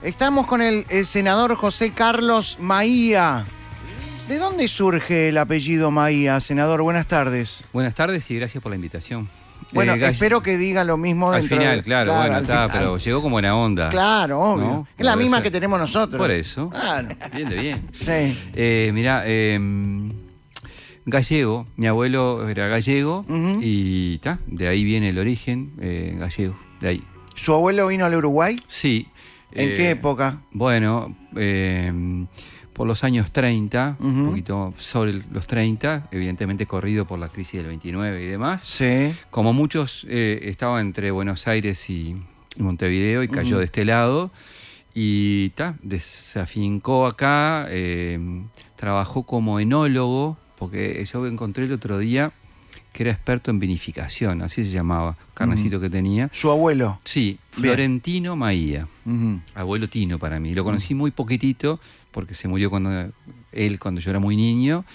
Estamos con el senador José Carlos Maía. ¿De dónde surge el apellido Maía, senador? Buenas tardes. Buenas tardes y gracias por la invitación. Bueno, espero que diga lo mismo al dentro final, claro, bueno, está, final. pero llegó como buena onda. Claro, obvio. ¿No? Es la misma Eso. que tenemos nosotros. Por eso. Claro. Bien, de bien. Sí. Mirá, gallego, mi abuelo era gallego y de ahí viene el origen gallego, de ahí. ¿Su abuelo vino al Uruguay? Sí. ¿En qué época? Bueno, por los años 30, un poquito sobre los 30, evidentemente corrido por la crisis del 29 y demás. Sí. Como muchos, estaba entre Buenos Aires y Montevideo y cayó de este lado. Y se afincó acá, trabajó como enólogo, porque yo encontré el otro día que era experto en vinificación, así se llamaba, carnecito que tenía. ¿Su abuelo? Sí, Florentino Maía, abuelo Tino para mí. Lo conocí muy poquitito, porque se murió cuando yo era muy niño,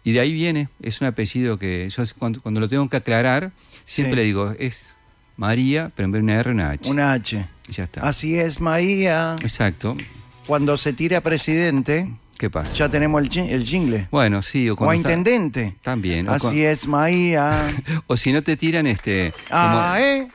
y de ahí viene, es un apellido que yo cuando lo tengo que aclarar, siempre le digo, es María, pero en vez de una R, una H. Una H. Y ya está. Así es, Maía. Exacto. Cuando se tira presidente, ¿qué pasa? ya tenemos el jingle. Bueno, sí. O a intendente. También. Así es, Maía. O si no te tiran Esa de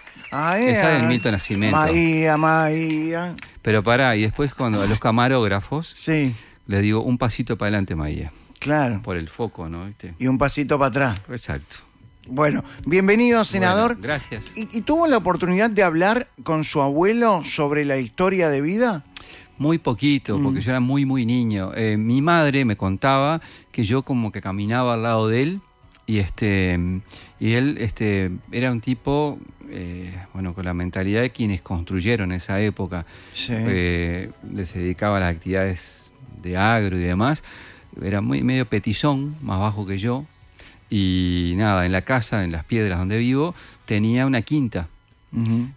Milton Nascimento. Maía. Pero pará, y después cuando a los camarógrafos Sí. les digo un pasito para adelante, Maía. Claro. Por el foco, ¿no? ¿Viste? Y un pasito para atrás. Exacto. Bueno, bienvenido, senador. Bueno, gracias. ¿Y tuvo la oportunidad de hablar con su abuelo sobre la historia de vida? Muy poquito, porque yo era muy, muy niño. Mi madre me contaba que yo como que caminaba al lado de él y él era un tipo, con la mentalidad de quienes construyeron esa época. Sí. Les dedicaba a las actividades de agro y demás. Era medio petizón, más bajo que yo. Y nada, en la casa, en Las Piedras donde vivo, tenía una quinta.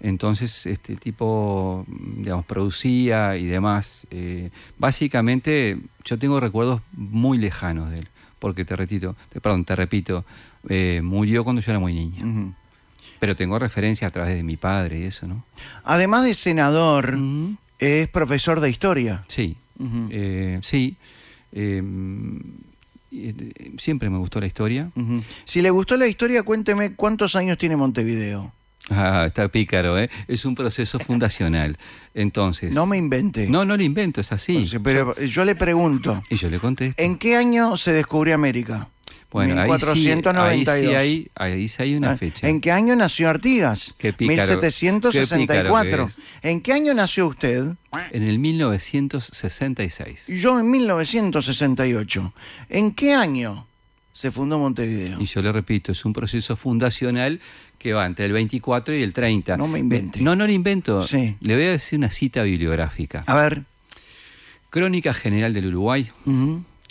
Entonces este tipo, digamos, producía y demás. Básicamente yo tengo recuerdos muy lejanos de él, porque te repito, murió cuando yo era muy niño. Pero tengo referencia a través de mi padre y eso, ¿no? Además de senador, es profesor de historia. Sí, sí. Siempre me gustó la historia. Si le gustó la historia, cuénteme cuántos años tiene Montevideo. Está pícaro, ¿eh? Es un proceso fundacional. Entonces. No me invente. No lo invento, es así. Pero yo le pregunto. Y yo le contesto. ¿En qué año se descubrió América? Bueno, 1492. Ahí sí hay una fecha. ¿En qué año nació Artigas? Qué pícaro, 1764. qué ¿En qué año nació usted? En el 1966. Yo en 1968. ¿En qué año se fundó Montevideo? Y yo le repito, es un proceso fundacional que va entre el 24 y el 30. No me invente. No lo invento. Sí. Le voy a decir una cita bibliográfica. A ver. Crónica General del Uruguay.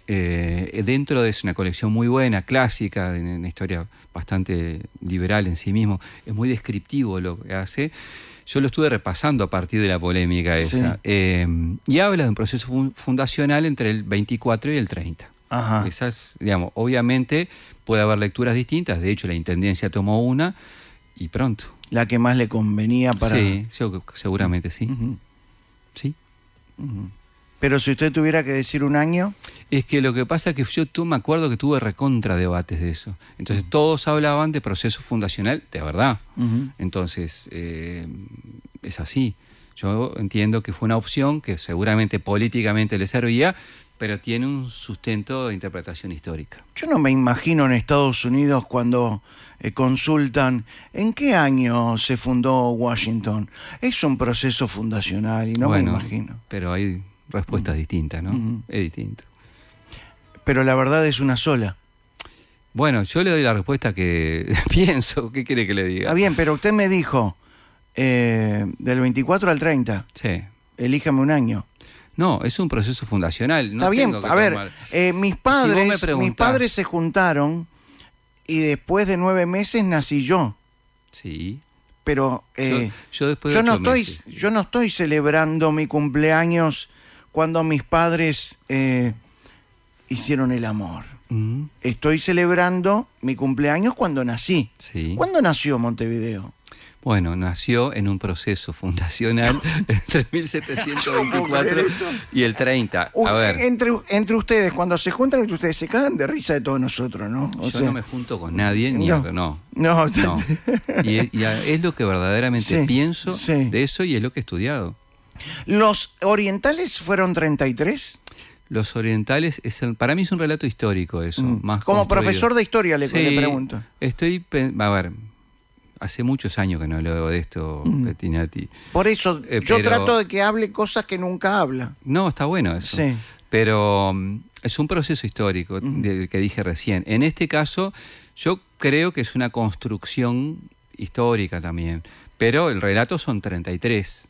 Dentro de es una colección muy buena, clásica, de una historia bastante liberal en sí mismo. Es muy descriptivo lo que hace. Yo lo estuve repasando a partir de la polémica esa. Y habla de un proceso fundacional entre el 24 y el 30. Ajá. Esas, digamos, obviamente puede haber lecturas distintas. De hecho, la Intendencia tomó una y pronto. La que más le convenía para... Sí, yo seguramente sí. Sí. Pero si usted tuviera que decir un año... Es que lo que pasa es que yo me acuerdo que tuve recontra debates de eso. Entonces todos hablaban de proceso fundacional de verdad. Entonces es así. Yo entiendo que fue una opción que seguramente políticamente le servía, pero tiene un sustento de interpretación histórica. Yo no me imagino en Estados Unidos cuando consultan ¿en qué año se fundó Washington? Es un proceso fundacional y no me imagino. Pero hay respuestas distintas, ¿no? Es distinto. Pero la verdad es una sola. Bueno, yo le doy la respuesta que pienso. ¿Qué quiere que le diga? Está bien, pero usted me dijo del 24 al 30. Sí. Elíjame un año. No, es un proceso fundacional. No está bien, tengo que a ver, tomar. mis padres se juntaron y después de 9 meses nací yo. Sí. Pero yo después de yo no estoy celebrando mi cumpleaños cuando mis padres hicieron el amor. Estoy celebrando mi cumpleaños cuando nací. Sí. ¿Cuándo nació Montevideo? Bueno, nació en un proceso fundacional entre 1724 y el 30. A ver, Entre ustedes, cuando se juntan entre ustedes, se cagan de risa de todos nosotros, ¿no? yo no me junto con nadie, ni no. no. No. Y es lo que verdaderamente Sí, pienso sí. de eso y es lo que he estudiado. ¿Los orientales fueron 33? Los orientales, para mí es un relato histórico eso. Más Como construido. profesor de historia le Sí, pregunto. a ver, hace muchos años que no hablo de esto, Pettinati. Por eso yo pero- trato de que hable cosas que nunca habla. No, está bueno eso. Sí. Pero es un proceso histórico del que dije recién. En este caso, yo creo que es una construcción histórica también. Pero el relato son 33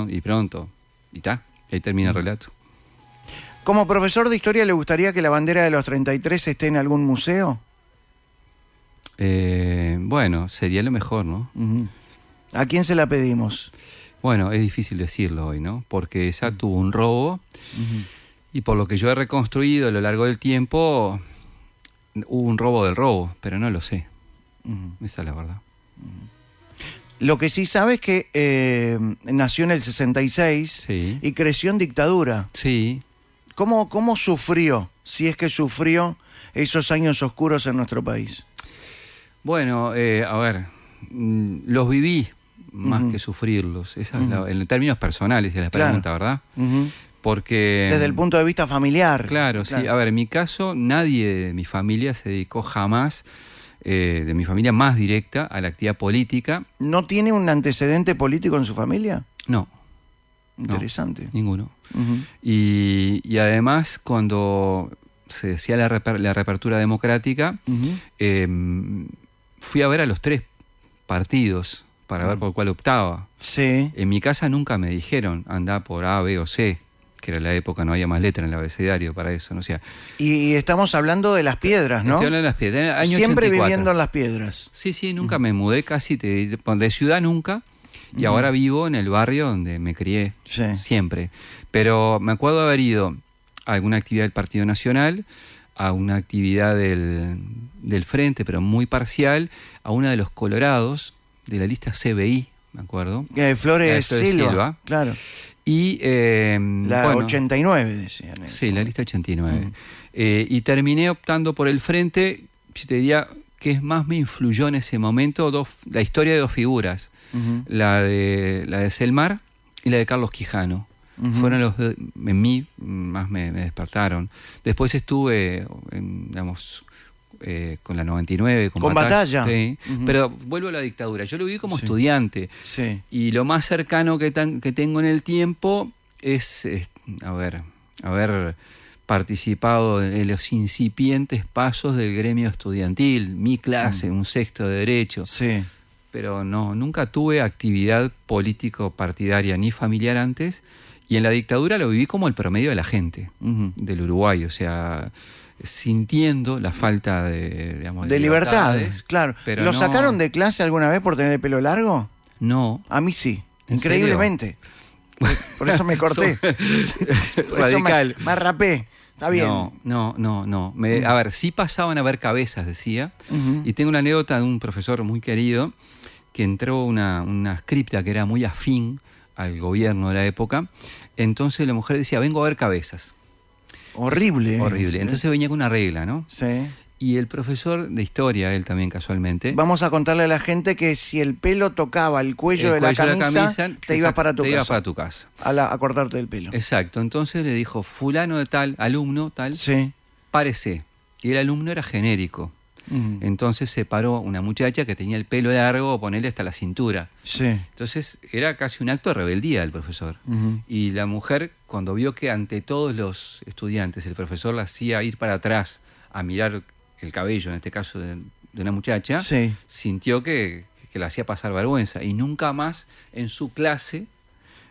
y pronto. Y está, ahí termina el relato. Como profesor de historia, ¿le gustaría que la bandera de los 33 esté en algún museo? Bueno, sería lo mejor, ¿no? ¿A quién se la pedimos? Bueno, es difícil decirlo hoy, ¿no? Porque esa tuvo un robo y por lo que yo he reconstruido a lo largo del tiempo, hubo un robo del robo, pero no lo sé. Esa es la verdad. Lo que sí sabe es que nació en el 66 Sí. y creció en dictadura. Sí. ¿Cómo sufrió, si es que sufrió, esos años oscuros en nuestro país? Bueno, a ver, los viví más que sufrirlos. Esa es en términos personales es la Claro. pregunta, ¿verdad? Porque... Desde el punto de vista familiar. Claro, sí. A ver, en mi caso, nadie de mi familia se dedicó jamás, de mi familia más directa, a la actividad política. ¿No tiene un antecedente político en su familia? No, Interesante. ninguno. Ujú. Y además, cuando se decía la reapertura democrática, fui a ver a los 3 partidos para ver por cuál optaba. Sí. En mi casa nunca me dijeron, anda por A, B o C, que era la época, no había más letra en el abecedario para eso, ¿no? O sea, Y estamos hablando de Las Piedras, ¿no? estoy hablando de Las Piedras, año Siempre 84. viviendo en Las Piedras. Sí, nunca me mudé casi, de ciudad nunca, y ahora vivo en el barrio donde me crié, Sí. siempre. Pero me acuerdo de haber ido a alguna actividad del Partido Nacional, a una actividad del Frente, pero muy parcial, a una de los Colorados, de la lista CBI, me acuerdo. Flores Flores Silva, Silva. claro. Y, La bueno, 89, decían. en ese sí, la momento. lista 89. Y terminé optando por el Frente, yo te diría que más me influyó en ese momento la historia de 2 figuras, la de Selmar y la de Carlos Quijano. Fueron los en mí más me despertaron. Después estuve, con la 99, Con Batalla. Sí, pero vuelvo a la dictadura. Yo lo vi como estudiante. Sí. Y lo más cercano que tengo en el tiempo es haber participado en los incipientes pasos del gremio estudiantil, mi clase, un sexto de Derecho. Sí. Pero nunca tuve actividad político-partidaria ni familiar antes, y en la dictadura lo viví como el promedio de la gente del Uruguay, o sea, sintiendo la falta de libertades, claro. pero ¿Lo no- sacaron de clase alguna vez por tener el pelo largo? No. A mí sí, ¿En increíblemente. Por eso me corté. Por eso Radical. me rapé. Está bien. No. A ver, sí pasaban a ver cabezas, decía. Y tengo una anécdota de un profesor muy querido que entró una cripta que era muy afín al gobierno de la época. Entonces la mujer decía, vengo a ver cabezas. Horrible. Horrible. Entonces venía con una regla, ¿no? Sí. Y el profesor de historia, él también casualmente... Vamos a contarle a la gente que si el pelo tocaba el cuello, de la camisa, te ibas para tu te ibas casa. para tu casa. A cortarte el pelo. Exacto. Entonces le dijo, fulano de tal, alumno tal, Sí. párese. Y el alumno era genérico. Ujú. Entonces se paró una muchacha que tenía el pelo largo, ponerle hasta la cintura. Sí. Entonces era casi un acto de rebeldía del profesor. Y la mujer, cuando vio que ante todos los estudiantes el profesor la hacía ir para atrás a mirar el cabello, en este caso de una muchacha, Sí. sintió que la hacía pasar vergüenza. Y nunca más en su clase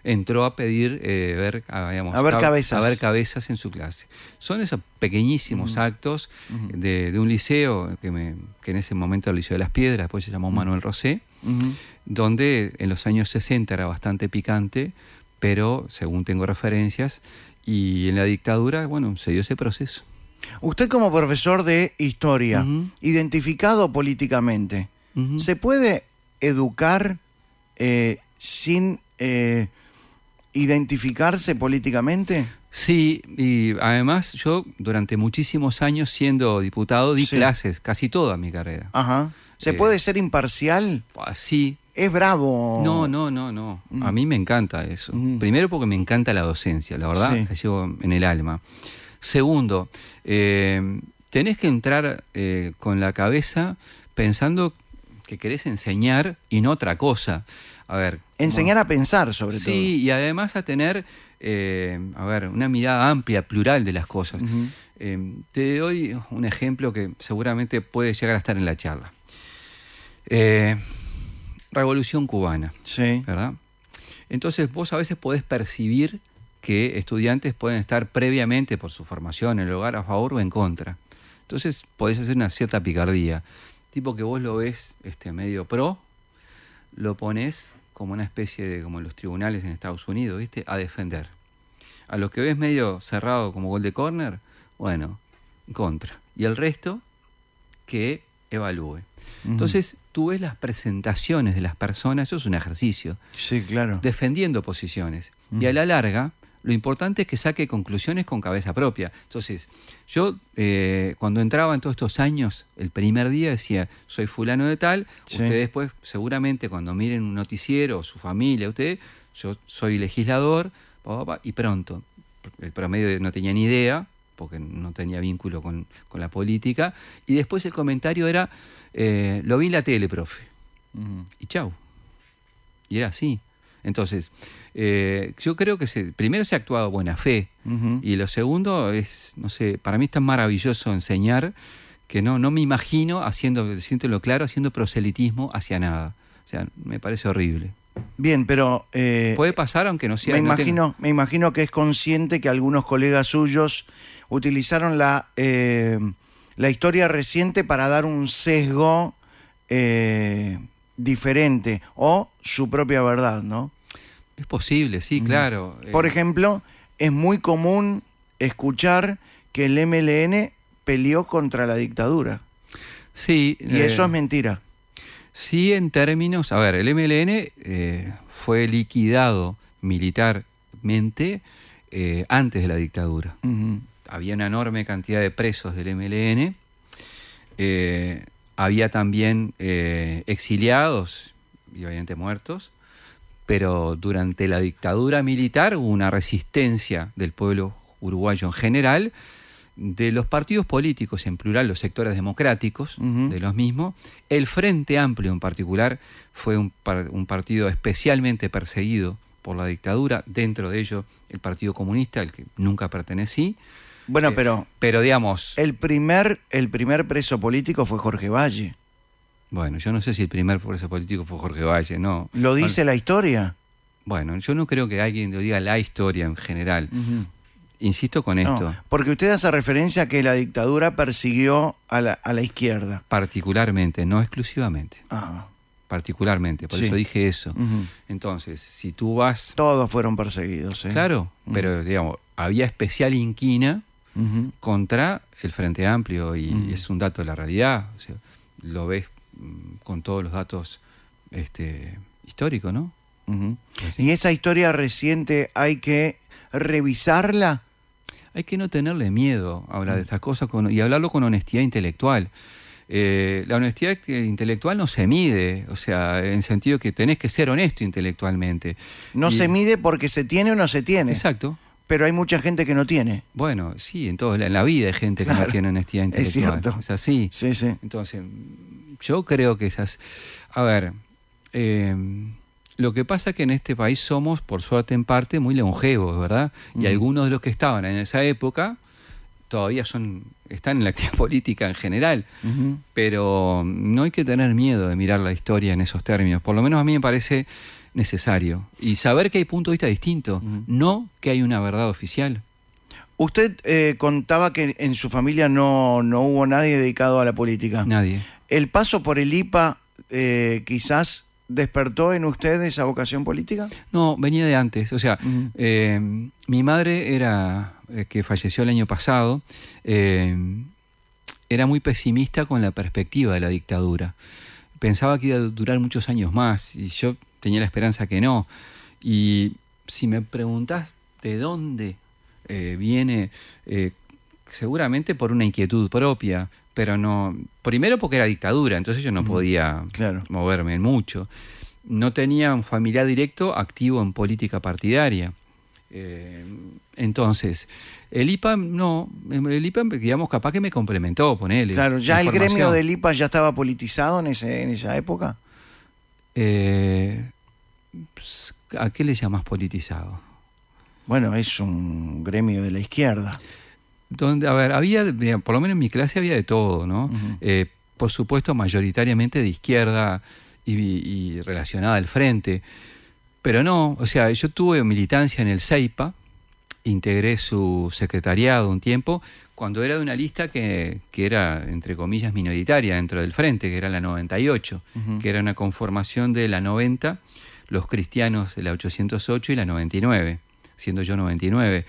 entró a pedir ver cabezas en su clase. Son esos pequeñísimos actos de un liceo que en ese momento era el Liceo de Las Piedras, después se llamó Manuel Rosé, donde en los años 60 era bastante picante, pero según tengo referencias, y en la dictadura, bueno, se dio ese proceso. Usted como profesor de historia, identificado políticamente, ¿se puede educar sin identificarse políticamente? Sí, y además yo durante muchísimos años siendo diputado di Sí. clases, casi toda mi carrera. Ajá. ¿Se puede ser imparcial? Así. Es bravo. No. A mí me encanta eso. Primero porque me encanta la docencia, la verdad, Sí. la llevo en el alma. Segundo, tenés que entrar con la cabeza pensando que querés enseñar y no otra cosa. A ver. Enseñar a pensar, sobre todo. Sí, y además a tener, una mirada amplia, plural de las cosas. Te doy un ejemplo que seguramente puede llegar a estar en la charla. Revolución cubana, Sí. ¿verdad? Entonces vos a veces podés percibir que estudiantes pueden estar previamente por su formación en el hogar a favor o en contra. Entonces podés hacer una cierta picardía. Tipo que vos lo ves medio pro, lo pones como una especie de, como en los tribunales en Estados Unidos, ¿viste? A defender. A los que ves medio cerrado como gol de córner, bueno, contra. Y el resto, que evalúe. Entonces, tú ves las presentaciones de las personas, eso es un ejercicio, Sí, claro. defendiendo posiciones. Y a la larga, lo importante es que saque conclusiones con cabeza propia. Entonces, yo cuando entraba en todos estos años, el primer día decía, soy fulano de tal, Sí. ustedes después seguramente cuando miren un noticiero, o su familia, usted, yo soy legislador, y pronto, el promedio no tenía ni idea, porque no tenía vínculo con la política, y después el comentario era, lo vi en la tele, profe, y chau. Y era así. Entonces, yo creo que primero se ha actuado a buena fe, y lo segundo es, no sé, para mí es tan maravilloso enseñar que no me imagino siéntelo claro, haciendo proselitismo hacia nada. O sea, me parece horrible. Bien, pero Puede pasar aunque no sea... me imagino que es consciente que algunos colegas suyos utilizaron la historia reciente para dar un sesgo diferente o su propia verdad, ¿no? Es posible, sí, claro. Por ejemplo, es muy común escuchar que el MLN peleó contra la dictadura. Sí. Y eso es mentira. Sí, en términos... A ver, el MLN fue liquidado militarmente antes de la dictadura. Había una enorme cantidad de presos del MLN. Había también exiliados y obviamente muertos. Pero durante la dictadura militar hubo una resistencia del pueblo uruguayo en general, de los partidos políticos, en plural los sectores democráticos de los mismos. El Frente Amplio en particular fue un partido especialmente perseguido por la dictadura, dentro de ello el Partido Comunista, al que nunca pertenecí. Bueno, pero digamos... el primer preso político fue Jorge Valle. Bueno, yo no sé si el primer preso político fue Jorge Valle, no. ¿Lo dice la historia? Bueno, yo no creo que alguien lo diga la historia en general. Insisto con esto. No, porque usted hace referencia a que la dictadura persiguió a la izquierda. Particularmente, no exclusivamente. Ah. Particularmente, por eso dije eso. Entonces, si tú vas... Todos fueron perseguidos, ¿eh? Claro, pero digamos, había especial inquina contra el Frente Amplio y es un dato de la realidad. O sea, lo ves con todos los datos históricos, ¿no? ¿Y esa historia reciente hay que revisarla? Hay que no tenerle miedo a hablar de estas cosas y hablarlo con honestidad intelectual. La honestidad intelectual no se mide, o sea, en el sentido que tenés que ser honesto intelectualmente. No se mide porque se tiene o no se tiene. Exacto. Pero hay mucha gente que no tiene. Bueno, sí, en la vida hay gente que no tiene honestidad intelectual. Es cierto. Es así. Sí, sí. Entonces, yo creo que esas... A ver, lo que pasa es que en este país somos, por suerte en parte, muy longevos, ¿verdad? Y algunos de los que estaban en esa época todavía están en la actividad política en general, pero no hay que tener miedo de mirar la historia en esos términos. Por lo menos a mí me parece necesario. Y saber que hay puntos de vista distintos, no que hay una verdad oficial. Usted contaba que en su familia no hubo nadie dedicado a la política. Nadie. ¿El paso por el IPA quizás despertó en usted esa vocación política? No, venía de antes. O sea, mi madre que falleció el año pasado, era muy pesimista con la perspectiva de la dictadura. Pensaba que iba a durar muchos años más y yo tenía la esperanza que no. Y si me preguntás de dónde viene, seguramente por una inquietud propia, pero no. Primero porque era dictadura, entonces yo no podía moverme mucho. No tenía un familiar directo activo en política partidaria. Entonces, el IPA digamos, capaz que me complementó, ponele. Claro, ¿ya el gremio del IPA ya estaba politizado en esa época? ¿A qué le llamas politizado? Bueno, es un gremio de la izquierda. Donde, a ver, había, por lo menos en mi clase había de todo, ¿no? Por supuesto, mayoritariamente de izquierda y relacionada al frente. Pero no, o sea, yo tuve militancia en el CEIPA, integré su secretariado un tiempo, cuando era de una lista que era, entre comillas, minoritaria dentro del frente, que era la 98, que era una conformación de la 90, los cristianos de la 808 y la 99, siendo yo 99.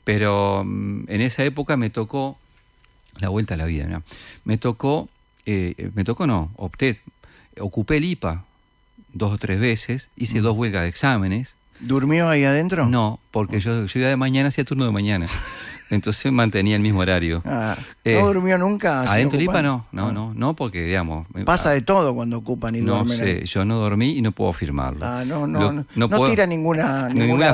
Pero en esa época me tocó la vuelta a la vida, ¿no? Ocupé el IPA 2 o 3 veces, hice 2 huelgas de exámenes. ¿Durmió ahí adentro? No, porque yo iba de mañana, hacía turno de mañana. Entonces mantenía el mismo horario. ¿No durmió nunca? ¿Adentro del IPA no, porque digamos... Pasa de todo cuando ocupan y duermen. No sé, yo no dormí y no puedo afirmarlo. No tira ninguna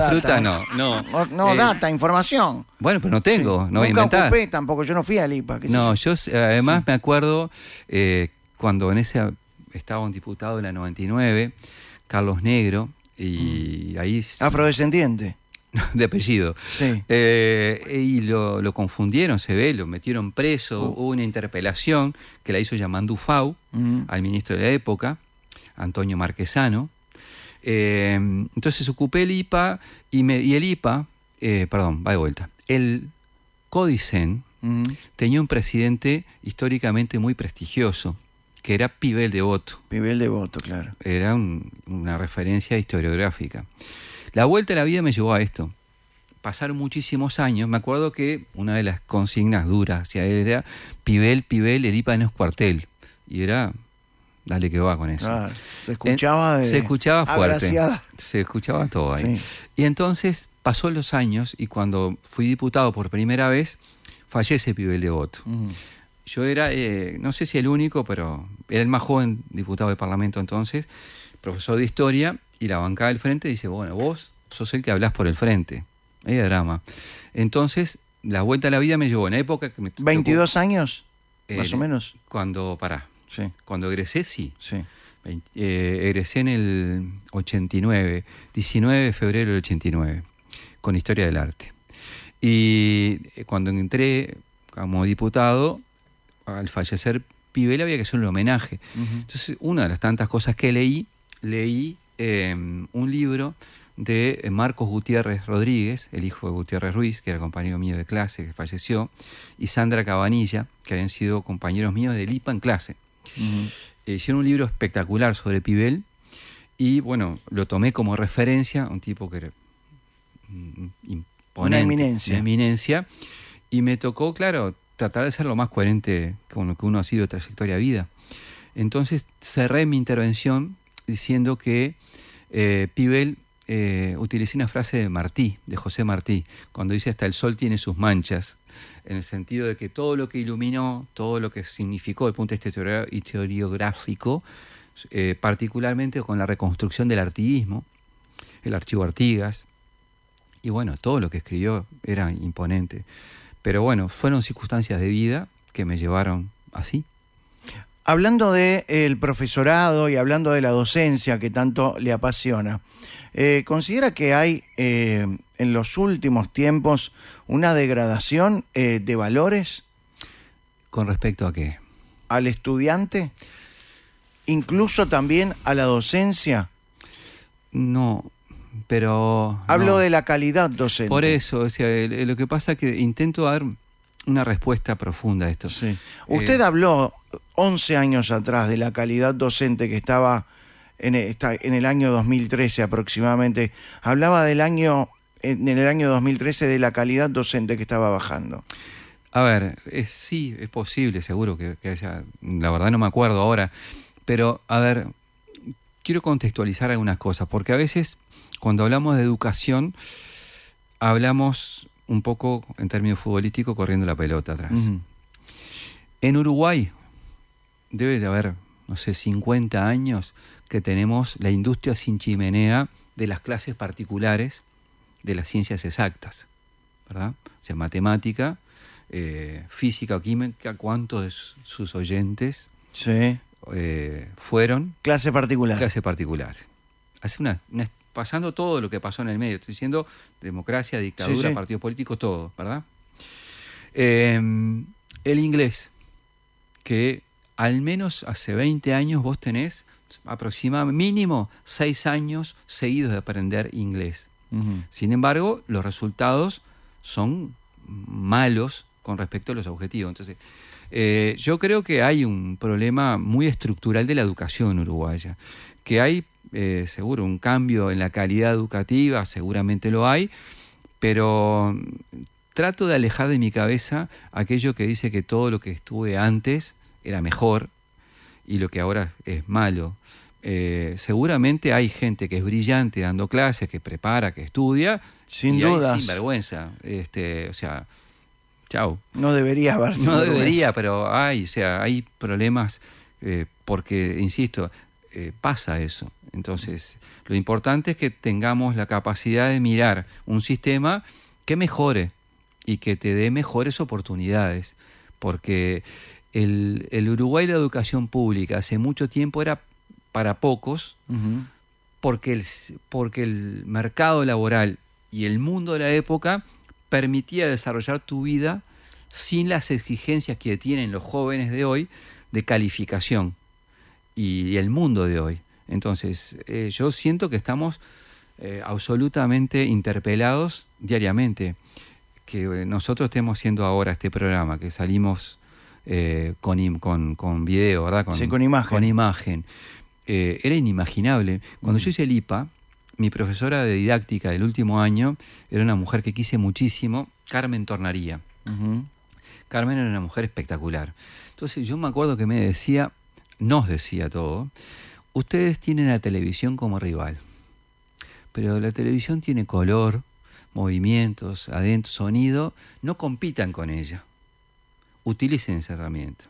fruta, data. no. Data, información. Bueno, pero no tengo, no voy a inventar. Nunca ocupé tampoco, yo no fui al IPA. Yo además me acuerdo cuando en ese estaba un diputado de la 99, Carlos Negro, y ahí... Afrodescendiente. De apellido. Sí. Y lo confundieron, se ve, lo metieron preso. Hubo una interpelación que la hizo Yamandu Fau al ministro de la época, Antonio Marquesano. Entonces ocupé el IPA y el IPA, va de vuelta. El Codicen tenía un presidente históricamente muy prestigioso, que era Pibel Devoto. Pibel Devoto, claro. Era una referencia historiográfica. La vuelta a la vida me llevó a esto. Pasaron muchísimos años. Me acuerdo que una de las consignas duras hacia él era Pibel, el IPA no es cuartel. Y era, dale que va con eso. Claro, se escuchaba se escuchaba fuerte. Agraciada. Se escuchaba todo ahí. Sí. Y entonces pasó los años y cuando fui diputado por primera vez, fallece Pibel Devoto. Yo era, no sé si el único, pero era el más joven diputado del Parlamento entonces, profesor de historia, y la bancada del frente dice, bueno, vos sos el que hablás por el frente. Hay drama. Entonces, la vuelta a la vida me llevó en la época que me tocó, 22 años, más o menos. Cuando egresé, sí. Egresé en el 89, 19 de febrero del 89, con Historia del Arte. Y cuando entré como diputado, al fallecer Pibel había que hacerle un homenaje. Entonces, una de las tantas cosas que leí un libro de Marcos Gutiérrez Rodríguez, el hijo de Gutiérrez Ruiz, que era compañero mío de clase, que falleció, y Sandra Cabanilla, que habían sido compañeros míos del IPA en clase. Hicieron un libro espectacular sobre Pibel, y bueno, lo tomé como referencia, un tipo que era imponente, una eminencia, y me tocó, claro, tratar de ser lo más coherente con lo que uno ha sido de trayectoria de vida. Entonces cerré mi intervención diciendo que Pibel, utilicé una frase de Martí, de José Martí, cuando dice hasta el sol tiene sus manchas, en el sentido de que todo lo que iluminó, todo lo que significó desde el punto de vista historiográfico, particularmente con la reconstrucción del artiguismo, el archivo Artigas, y bueno, todo lo que escribió era imponente. Pero bueno, fueron circunstancias de vida que me llevaron así. Hablando del profesorado y hablando de la docencia que tanto le apasiona, ¿considera que hay en los últimos tiempos una degradación de valores? ¿Con respecto a qué? ¿Al estudiante? ¿Incluso también a la docencia? No, pero... Hablo de la calidad docente. Por eso, o sea, lo que pasa es que intento dar una respuesta profunda a esto. Sí. Usted habló 11 años atrás de la calidad docente que estaba en el año 2013 aproximadamente. Hablaba en el año 2013 de la calidad docente que estaba bajando. A ver, sí, es posible, seguro que haya... La verdad no me acuerdo ahora. Pero, a ver, quiero contextualizar algunas cosas, porque a veces cuando hablamos de educación, hablamos un poco en términos futbolísticos corriendo la pelota atrás. Ujú. En Uruguay debe de haber, no sé, 50 años que tenemos la industria sin chimenea de las clases particulares de las ciencias exactas, ¿verdad? O sea, matemática, física o química. ¿Cuántos de sus oyentes Sí. fueron Clase particular. clase particular? Hace pasando todo lo que pasó en el medio, estoy diciendo democracia, dictadura, Sí. partidos políticos, todo, ¿verdad? El inglés, que al menos hace 20 años vos tenés aproximadamente mínimo 6 años seguidos de aprender inglés. Ujú. Sin embargo, los resultados son malos con respecto a los objetivos. Entonces, yo creo que hay un problema muy estructural de la educación uruguaya, que hay seguro un cambio en la calidad educativa, seguramente lo hay, pero trato de alejar de mi cabeza aquello que dice que todo lo que estuve antes era mejor y lo que ahora es malo. Seguramente hay gente que es brillante dando clases, que prepara, que estudia, Sin y dudas. hay sinvergüenza. O sea, chau. No debería haber No sinvergüenza. debería, pero hay, o sea, hay problemas porque, insisto, pasa eso. Entonces, lo importante es que tengamos la capacidad de mirar un sistema que mejore y que te dé mejores oportunidades, porque el Uruguay, la educación pública hace mucho tiempo era para pocos, Ujú. porque el mercado laboral y el mundo de la época permitía desarrollar tu vida sin las exigencias que tienen los jóvenes de hoy de calificación y el mundo de hoy. Entonces, yo siento que estamos absolutamente interpelados diariamente. Que nosotros estemos haciendo ahora este programa, que salimos con video, ¿verdad? Sí, con imagen. Con imagen. Era inimaginable. Cuando yo hice el IPA, mi profesora de didáctica del último año era una mujer que quise muchísimo, Carmen Tornaría. Ujú. Carmen era una mujer espectacular. Entonces yo me acuerdo que me decía, nos decía todo, ustedes tienen la televisión como rival, pero la televisión tiene color, movimientos, adentro, sonido, no compitan con ella. Utilicen esa herramienta.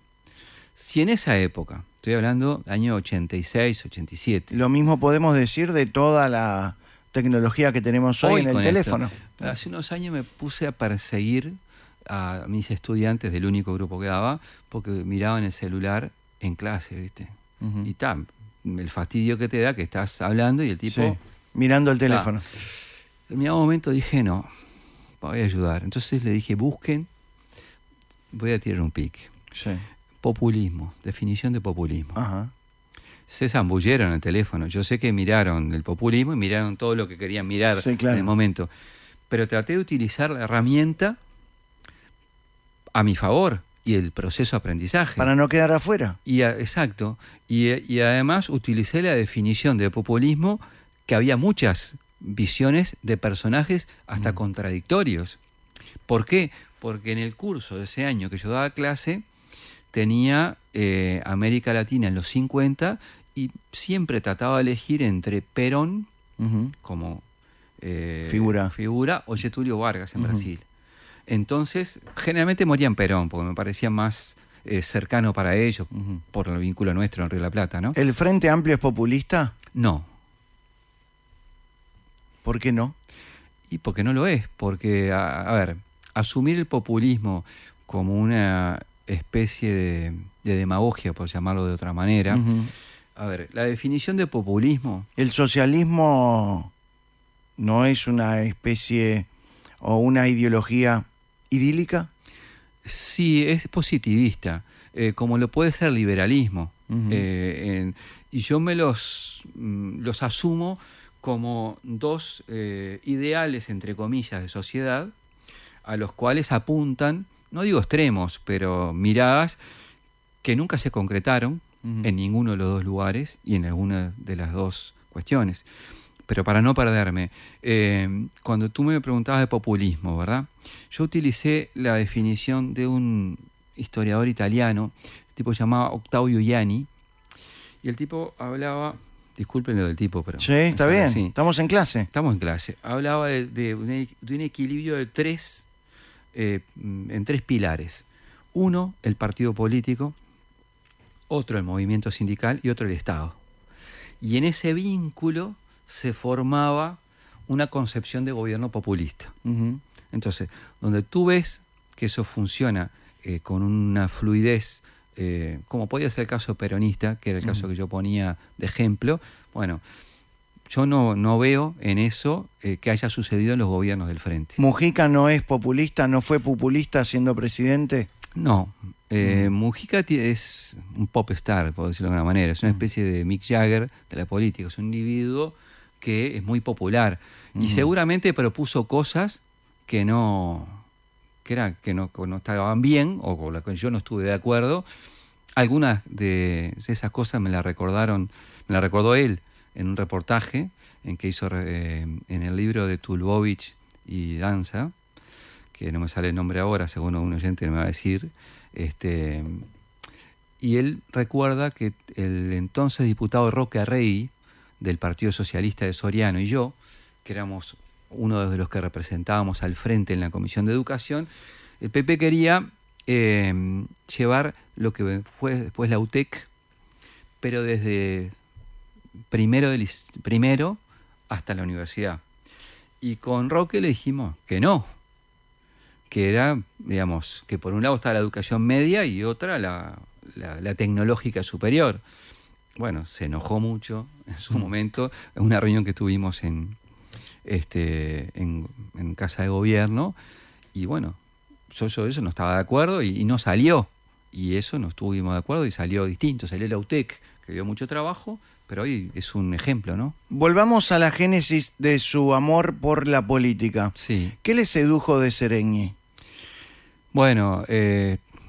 Si en esa época, estoy hablando año 86, 87. Lo mismo podemos decir de toda la tecnología que tenemos hoy en el con teléfono. esto, hace unos años me puse a perseguir a mis estudiantes del único grupo que daba, porque miraban el celular en clase, ¿viste? Ujú. Y tal, el fastidio que te da que estás hablando y el tipo... Sí, mirando el teléfono. En determinado momento dije, no, voy a ayudar. Entonces le dije, busquen, voy a tirar un pique. Sí. Populismo, definición de populismo. Ajá. Se zambulleron en el teléfono. Yo sé que miraron el populismo y miraron todo lo que querían mirar Sí, claro. en el momento. Pero traté de utilizar la herramienta a mi favor y el proceso de aprendizaje. Para no quedar afuera. Exacto. Y además utilicé la definición de populismo, que había muchas visiones de personajes hasta contradictorios. ¿Por qué? Porque en el curso de ese año que yo daba clase, tenía América Latina en los 50 y siempre trataba de elegir entre Perón Ujú. como Figura. o Getúlio Vargas en Brasil. Entonces, generalmente moría en Perón, porque me parecía más cercano para ellos, por el vínculo nuestro en Río de la Plata, ¿no? ¿El Frente Amplio es populista? No, ¿Por qué no? y porque no lo es, porque, a ver, asumir el populismo como una especie de demagogia, por llamarlo de otra manera. Ujú. A ver, la definición de populismo, ¿El socialismo no es una especie o una ideología idílica? sí, es positivista, como lo puede ser el liberalismo. Ujú. Y yo me los asumo como dos ideales, entre comillas, de sociedad, a los cuales apuntan, no digo extremos, pero miradas que nunca se concretaron en ninguno de los dos lugares y en alguna de las dos cuestiones. Pero para no perderme, cuando tú me preguntabas de populismo, ¿verdad? Yo utilicé la definición de un historiador italiano, el tipo se llamaba Octavio Ianni, y el tipo hablaba disculpen lo del tipo, pero... Sí, está bien, así. estamos en clase. Estamos en clase. Hablaba de un equilibrio de en tres pilares. Uno, el partido político, otro, el movimiento sindical y otro, el Estado. Y en ese vínculo se formaba una concepción de gobierno populista. Ujú. Entonces, donde tú ves que eso funciona con una fluidez, como podía ser el caso peronista, que era el caso que yo ponía de ejemplo, bueno, yo no veo en eso que haya sucedido en los gobiernos del Frente. ¿Mujica no es populista, no fue populista siendo presidente? No, Mujica es un pop star, por decirlo de alguna manera, es una especie de Mick Jagger de la política, es un individuo que es muy popular y seguramente propuso cosas que no estaban bien o con las que yo no estuve de acuerdo. Algunas de esas cosas me las recordó él en un reportaje en que hizo en el libro de Tulbovich y Danza, que no me sale el nombre ahora, según un oyente me va a decir, y él recuerda que el entonces diputado Roque Arrey, del Partido Socialista de Soriano, y yo, que éramos uno de los que representábamos al Frente en la Comisión de Educación, el PP quería llevar lo que fue después la UTEC, pero desde primero hasta la universidad. Y con Roque le dijimos que no, que era, digamos, que por un lado estaba la educación media y otra la tecnológica superior. Bueno, se enojó mucho en su momento, en una reunión que tuvimos en Casa de Gobierno, y bueno, yo eso no estaba de acuerdo y no salió, y eso no estuvimos de acuerdo y salió distinto, salió la UTEC, que dio mucho trabajo, pero hoy es un ejemplo, ¿no? Volvamos a la génesis de su amor por la política. Sí. ¿Qué le sedujo de Seregni? Bueno,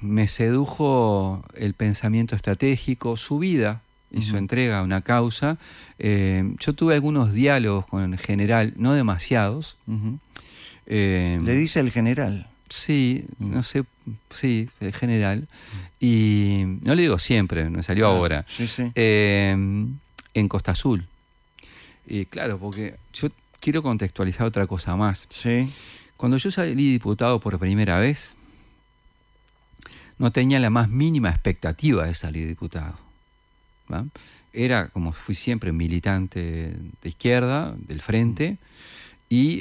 me sedujo el pensamiento estratégico, su vida y su entrega a una causa. Yo tuve algunos diálogos con el general, no demasiados. Le dice el general. Sí, no sé, sí, el general. Y no le digo siempre, me salió ahora. Sí, sí. En Costa Azul. Y claro, porque yo quiero contextualizar otra cosa más. Sí. Cuando yo salí diputado por primera vez, no tenía la más mínima expectativa de salir diputado, ¿va? Era, como fui siempre, militante de izquierda, del Frente, y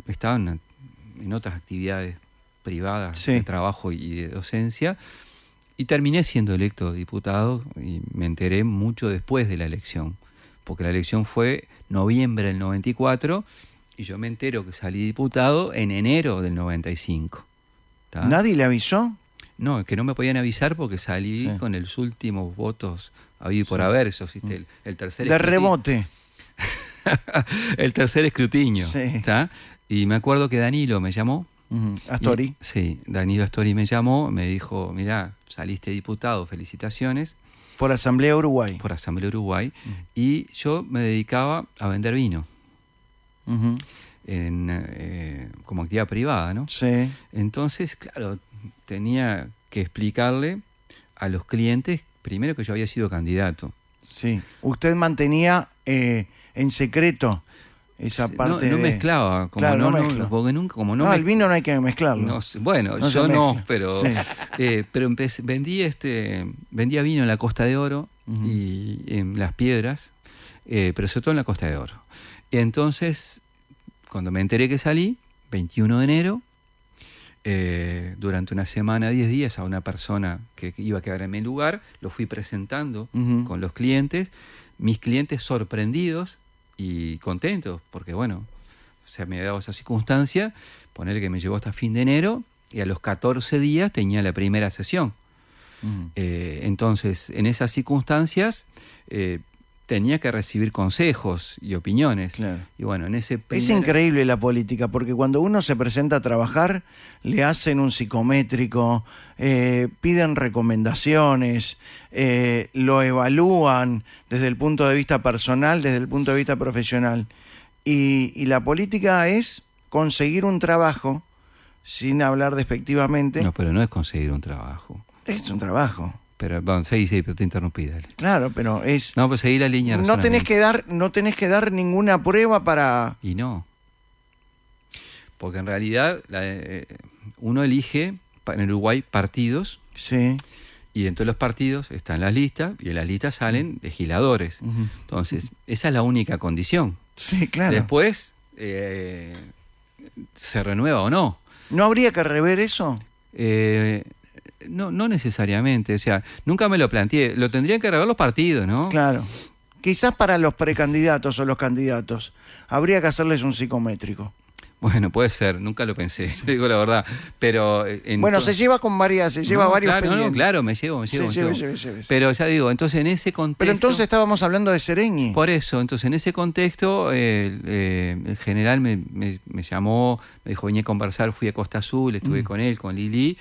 estaba en otras actividades privadas, Sí, de trabajo y de docencia, y terminé siendo electo diputado, y me enteré mucho después de la elección, porque la elección fue noviembre del 94, y yo me entero que salí diputado en enero del 95. ¿Tá? ¿Nadie le avisó? No, que no me podían avisar porque salí con los últimos votos habido y por haber, eso, ¿viste? El tercer De escrutinio. rebote. El tercer escrutinio. Sí. ¿Tá? Y me acuerdo que Danilo me llamó. Astori. Sí, Danilo Astori me llamó, me dijo, mirá, saliste diputado, felicitaciones. Por Asamblea Uruguay. Por Asamblea Uruguay. Y yo me dedicaba a vender vino. Como actividad privada, ¿no? Sí. Entonces, claro, tenía que explicarle a los clientes, primero, que yo había sido candidato. Sí. Usted mantenía en secreto esa parte. No mezclaba, como claro, no mezcla. porque nunca, como no. No, el vino no hay que mezclarlo. No, bueno, No yo se no, mezcla. pero Sí. pero vendía vino en la Costa de Oro y en Las Piedras, pero sobre todo en la Costa de Oro. Y entonces, cuando me enteré que salí, 21 de enero, durante una semana, 10 días, a una persona que iba a quedar en mi lugar, lo fui presentando con los clientes, mis clientes sorprendidos y contentos, porque bueno, se me había dado esa circunstancia, ponerle que me llevó hasta fin de enero, y a los 14 días tenía la primera sesión. Entonces, en esas circunstancias, tenía que recibir consejos y opiniones. Claro. Y bueno, en ese Es increíble la política, porque cuando uno se presenta a trabajar, le hacen un psicométrico, piden recomendaciones, lo evalúan desde el punto de vista personal, desde el punto de vista profesional. Y la política es conseguir un trabajo, sin hablar despectivamente. No, pero no es conseguir un trabajo. Es un trabajo. Pero, bueno, seguí, pero te interrumpí, dale. Claro, pero es... No, pues seguí la línea de no tenés razonamiento. no tenés que dar ninguna prueba para... Y no. Porque en realidad uno elige en Uruguay partidos Sí. y dentro de los partidos están las listas y en las listas salen legisladores. Ujú. Entonces, esa es la única condición. Sí, claro. Después, ¿se renueva o no? ¿No habría que rever eso? No, no necesariamente. O sea, nunca me lo planteé. Lo tendrían que rever los partidos, ¿no? Claro. Quizás para los precandidatos o los candidatos habría que hacerles un psicométrico. Bueno, puede ser, nunca lo pensé, te digo la verdad. Pero Bueno, se lleva varios claro, pendientes. no, claro, me llevo. Sí. Pero ya digo, entonces en ese contexto. Pero entonces estábamos hablando de Seregni. Por eso, entonces en ese contexto, el general me llamó, me dijo, vení a conversar, fui a Costa Azul, estuve con él, con Lili.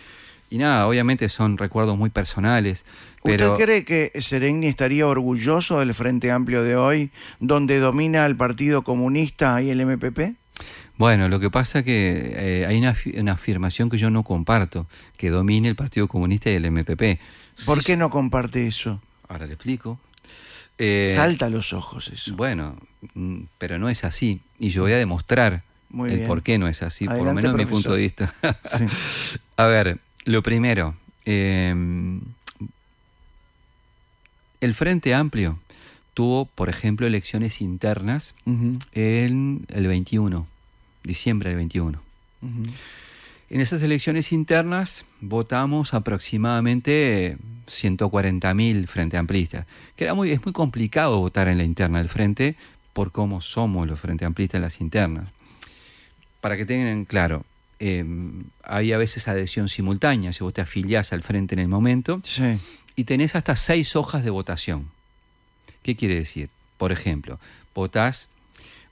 Y nada, obviamente son recuerdos muy personales. Pero ¿Usted cree que Seregni estaría orgulloso del Frente Amplio de hoy, donde domina el Partido Comunista y el MPP? bueno, lo que pasa que hay una afirmación que yo no comparto, que domine el Partido Comunista y el MPP. ¿Por Sí, qué no comparte eso? ahora le explico. Salta a los ojos eso. Bueno, pero no es así. Y yo voy a demostrar Muy el bien. por qué no es así, por lo Adelante, menos desde mi punto de vista. Sí. A ver, lo primero, el Frente Amplio tuvo, por ejemplo, elecciones internas Ujú, en el 21, diciembre del 21. ujú. En esas elecciones internas votamos aproximadamente 140.000 frente amplistas, que es muy complicado votar en la interna del Frente por cómo somos los frente amplistas en las internas. Para que tengan claro, hay a veces adhesión simultánea, si vos te afiliás al Frente en el momento, Sí. y tenés hasta 6 hojas de votación. ¿Qué quiere decir? Por ejemplo, votás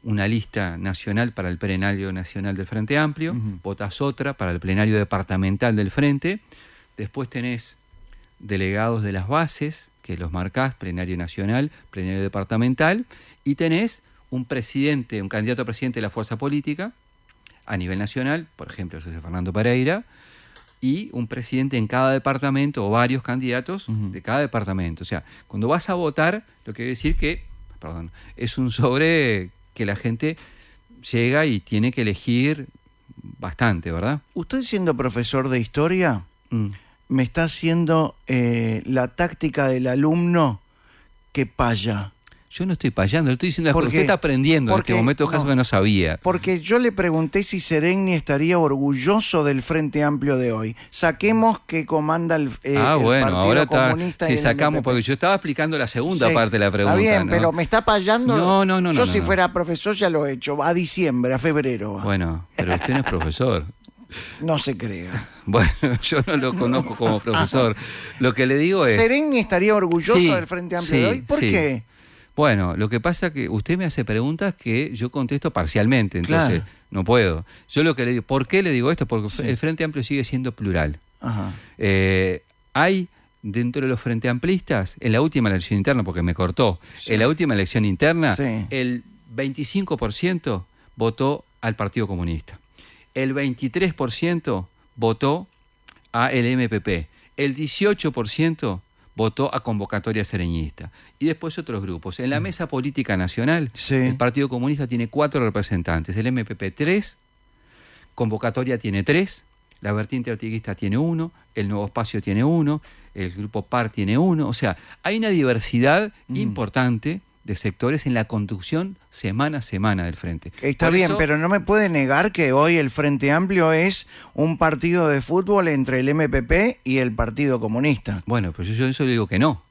una lista nacional para el plenario nacional del Frente Amplio, Ujú. votás otra para el plenario departamental del Frente, después tenés delegados de las bases, que los marcás, plenario nacional, plenario departamental, y tenés un presidente, un candidato a presidente de la fuerza política a nivel nacional, por ejemplo, José Fernando Pereira, y un presidente en cada departamento o varios candidatos de cada departamento. O sea, cuando vas a votar, lo que quiere decir que, es un sobre que la gente llega y tiene que elegir bastante, ¿verdad? Usted siendo profesor de historia, Mm. me está haciendo la táctica del alumno que paya. Yo no estoy payando, le estoy diciendo las ¿Por cosas. qué? Usted está aprendiendo en Porque- este momento caso no. que no sabía. Porque yo le pregunté si Seregni estaría orgulloso del Frente Amplio de hoy. Saquemos que comanda el Bueno, Partido ahora está. Comunista. Si y el sacamos, MPP. porque yo estaba explicando la segunda Sí, parte de la pregunta. Está bien, ¿no? pero me está payando. No, Yo no, si no. fuera profesor ya lo he hecho. A diciembre, a febrero. va. Bueno, pero usted no es profesor. No se crea. Bueno, yo no lo conozco como profesor. Lo que le digo es. ¿Seregni estaría orgulloso Sí, del Frente Amplio sí, de hoy? ¿Por sí. qué? Bueno, lo que pasa es que usted me hace preguntas que yo contesto parcialmente, entonces Claro. no puedo. Yo lo que le digo, ¿por qué le digo esto? Porque Sí. el Frente Amplio sigue siendo plural. Ajá. Hay dentro de los Frente Amplistas, en la última elección interna, porque me cortó, Sí. en la última elección interna, Sí. el 25% votó al Partido Comunista. El 23% votó a el MPP. El 18% votó a convocatoria sereñista. Y después otros grupos. En la mesa política nacional, Sí. el Partido Comunista tiene 4 representantes, el MPP 3, convocatoria tiene 3, la vertiente artiguista tiene 1, el Nuevo Espacio tiene 1, el Grupo PAR tiene 1. O sea, hay una diversidad importante de sectores en la conducción semana a semana del Frente. Está Por bien, eso- pero no me puede negar que hoy el Frente Amplio es un partido de fútbol entre el MPP y el Partido Comunista. Bueno, pues yo eso le digo que no.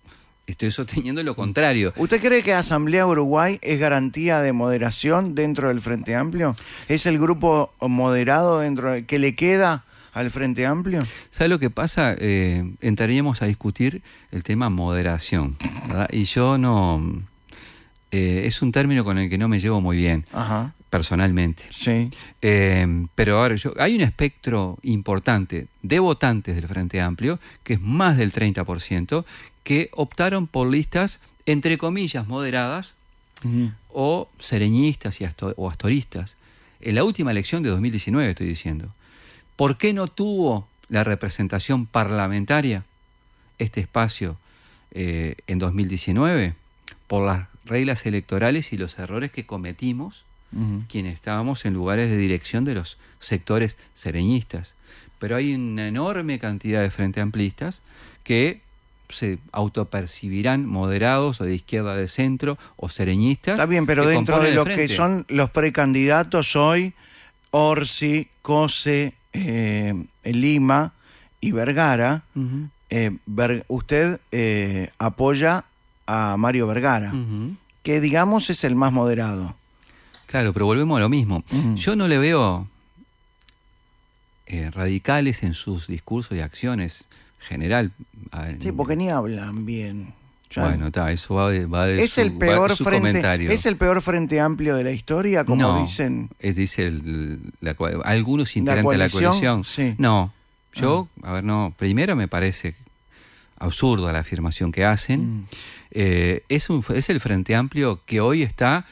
Estoy sosteniendo lo contrario. ¿Usted cree que Asamblea Uruguay es garantía de moderación dentro del Frente Amplio? ¿Es el grupo moderado que le queda al Frente Amplio? ¿Sabe lo que pasa? Entraríamos a discutir el tema moderación, ¿verdad? Y yo no... es un término con el que no me llevo muy bien, Ajá, personalmente. sí. Pero ahora, hay un espectro importante de votantes del Frente Amplio, que es más del 30%, que optaron por listas, entre comillas, moderadas, Ujú. o sereñistas o astoristas. En la última elección de 2019, estoy diciendo. ¿Por qué no tuvo la representación parlamentaria? este espacio en 2019 por las reglas electorales y los errores que cometimos quienes estábamos en lugares de dirección de los sectores sereñistas. Pero hay una enorme cantidad de frente amplistas que se autopercibirán moderados o de izquierda de centro o sereñistas. Está bien, pero dentro de lo que son los precandidatos hoy, Orsi, Cose, Lima y Vergara, usted apoya a Mario Vergara, que digamos es el más moderado. Claro, pero volvemos a lo mismo. Yo no le veo radicales en sus discursos y acciones general. Sí, porque ni hablan bien. Bueno, eso va de ¿Es el peor su frente, comentario. ¿Es el peor frente amplio de la historia, como no, dicen? Dice algunos integrantes de la coalición. Sí. No, no. Primero me parece absurdo la afirmación que hacen. Es el Frente Amplio que hoy está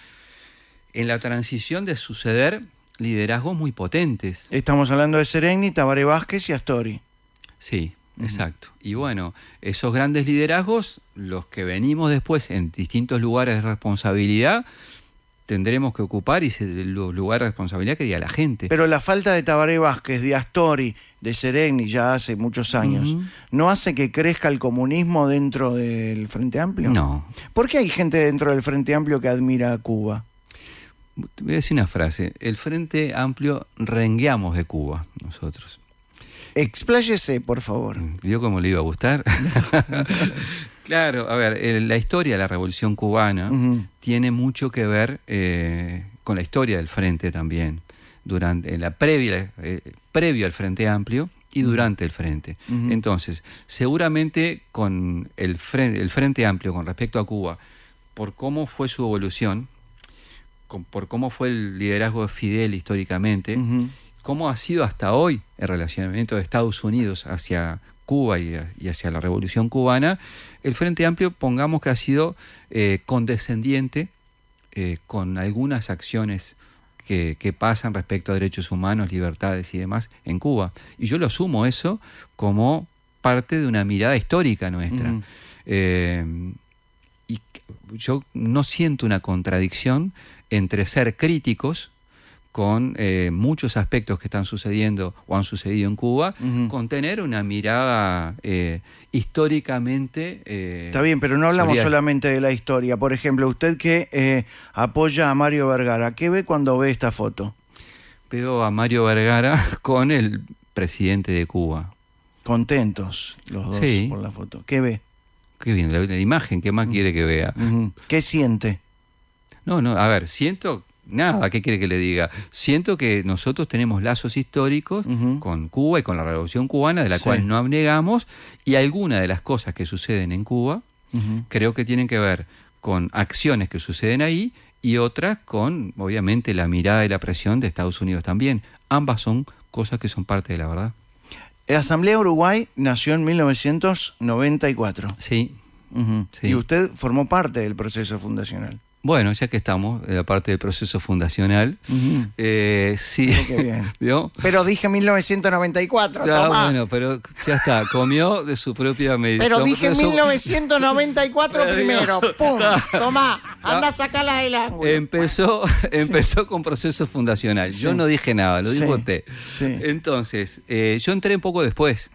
en la transición de suceder liderazgos muy potentes. Estamos hablando de Sereni, Tabaré Vázquez y Astori. Sí, exacto. Y bueno, esos grandes liderazgos, los que venimos después en distintos lugares de responsabilidad, tendremos que ocupar los lugares de responsabilidad que diga la gente. Pero la falta de Tabaré Vázquez, de Astori, de Sereni, ya hace muchos años, ¿no hace que crezca el comunismo dentro del Frente Amplio? No. ¿Por qué hay gente dentro del Frente Amplio que admira a Cuba? Te voy a decir una frase. El Frente Amplio rengueamos de Cuba, nosotros. Expláyese, por favor. ¿Vio cómo le iba a gustar? Claro, a ver, la historia de la Revolución Cubana tiene mucho que ver con la historia del Frente también, previo al Frente Amplio y durante el Frente. Entonces, seguramente con el Frente Amplio con respecto a Cuba, por cómo fue su evolución, por cómo fue el liderazgo de Fidel históricamente, cómo ha sido hasta hoy el relacionamiento de Estados Unidos hacia Cuba y hacia la Revolución Cubana, el Frente Amplio, pongamos que ha sido condescendiente con algunas acciones que pasan respecto a derechos humanos, libertades y demás en Cuba. Y yo lo asumo eso como parte de una mirada histórica nuestra. Y yo no siento una contradicción entre ser críticos con muchos aspectos que están sucediendo o han sucedido en Cuba, con tener una mirada históricamente... Está bien, pero no hablamos solamente de la historia. Por ejemplo, usted que apoya a Mario Vergara, ¿qué ve cuando ve esta foto? Veo a Mario Vergara con el presidente de Cuba. Contentos los dos por la foto. ¿Qué ve? Qué bien, la imagen, ¿qué más quiere que vea? ¿Qué siente? No, a ver, siento... Nada, ¿qué quiere que le diga? Siento que nosotros tenemos lazos históricos con Cuba y con la Revolución Cubana, de la cual no abnegamos, y algunas de las cosas que suceden en Cuba creo que tienen que ver con acciones que suceden ahí y otras con, obviamente, la mirada y la presión de Estados Unidos también. Ambas son cosas que son parte de la verdad. La Asamblea Uruguay nació en 1994. Sí. Sí. Y usted formó parte del proceso fundacional. Bueno, ya que estamos en la parte del proceso fundacional, sí. Qué bien. ¿Vio? Pero dije 1994, ya, tomá. Bueno, pero ya está, comió de su propia medida. Pero dije 1994 primero, ¡pum! Tomá, anda a sacarla del ángulo. Empezó con proceso fundacional. Yo no dije nada, lo dijo usted. Sí. Entonces, yo entré un poco después.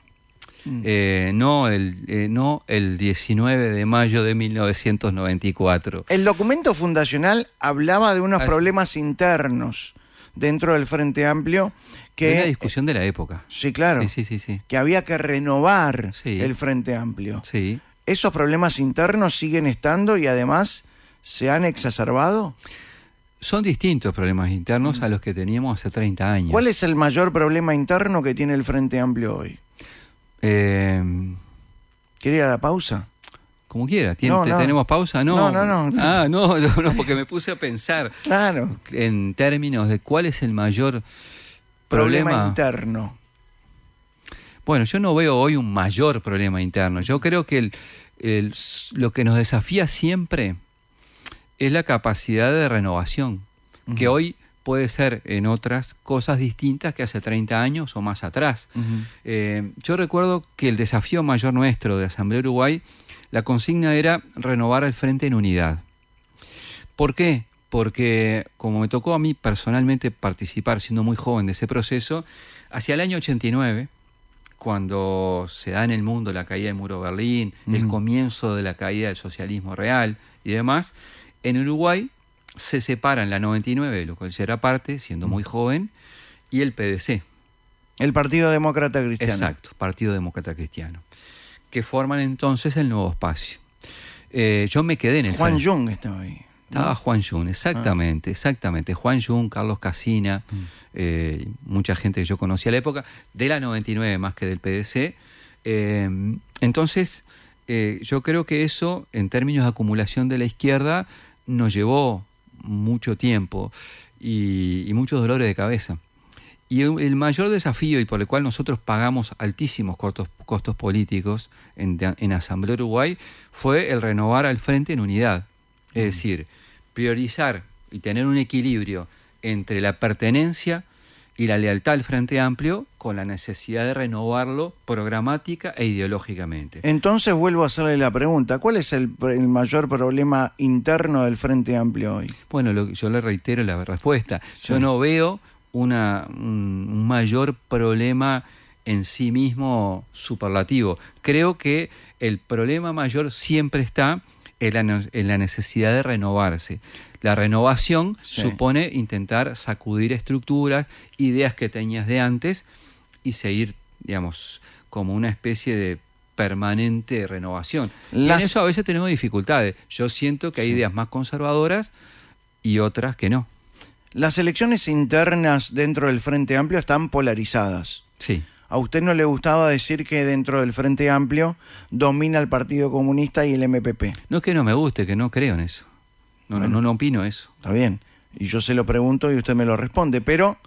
No el 19 de mayo de 1994. El documento fundacional hablaba de unos problemas internos dentro del Frente Amplio que... Era la discusión de la época. Sí, claro. Sí. Que había que renovar el Frente Amplio. Sí. ¿Esos problemas internos siguen estando y además se han exacerbado? Son distintos problemas internos a los que teníamos hace 30 años. ¿Cuál es el mayor problema interno que tiene el Frente Amplio hoy? ¿Quiere ir a la pausa? Como quiera. ¿Tenemos pausa? No. No. Ah, no, porque me puse a pensar en términos de cuál es el mayor problema interno. Bueno, yo no veo hoy un mayor problema interno. Yo creo que lo que nos desafía siempre es la capacidad de renovación, que hoy puede ser en otras cosas distintas que hace 30 años o más atrás. Yo recuerdo que el desafío mayor nuestro de Asamblea Uruguay, la consigna era renovar el Frente en unidad. ¿Por qué? Porque como me tocó a mí personalmente participar siendo muy joven de ese proceso, hacia el año 89, cuando se da en el mundo la caída del muro de Berlín, el comienzo de la caída del socialismo real y demás, en Uruguay se separan la 99, de lo cual yo era parte, siendo muy joven, y el PDC. El Partido Demócrata Cristiano. Exacto, Partido Demócrata Cristiano, que forman entonces el Nuevo Espacio. Yo me quedé en el Juan frente. Jung estaba ahí. Estaba Juan Jung, exactamente. Juan Jung, Carlos Casina, mucha gente que yo conocía a la época, de la 99 más que del PDC. Entonces, yo creo que eso, en términos de acumulación de la izquierda, nos llevó mucho tiempo y muchos dolores de cabeza. Y el mayor desafío, y por el cual nosotros pagamos altísimos costos políticos en Asamblea Uruguay, fue el renovar al Frente en unidad. Es decir, priorizar y tener un equilibrio entre la pertenencia y la lealtad al Frente Amplio con la necesidad de renovarlo programática e ideológicamente. Entonces vuelvo a hacerle la pregunta, ¿cuál es el mayor problema interno del Frente Amplio hoy? Bueno, yo le reitero la respuesta. Sí. Yo no veo un mayor problema en sí mismo superlativo. Creo que el problema mayor siempre está en la necesidad de renovarse. La renovación supone intentar sacudir estructuras, ideas que tenías de antes y seguir, digamos, como una especie de permanente renovación. Y en eso a veces tenemos dificultades. Yo siento que hay ideas más conservadoras y otras que no. Las elecciones internas dentro del Frente Amplio están polarizadas. Sí. ¿A usted no le gustaba decir que dentro del Frente Amplio domina el Partido Comunista y el MPP? No es que no me guste, que no creo en eso. No opino eso. Está bien. Y yo se lo pregunto y usted me lo responde. Pero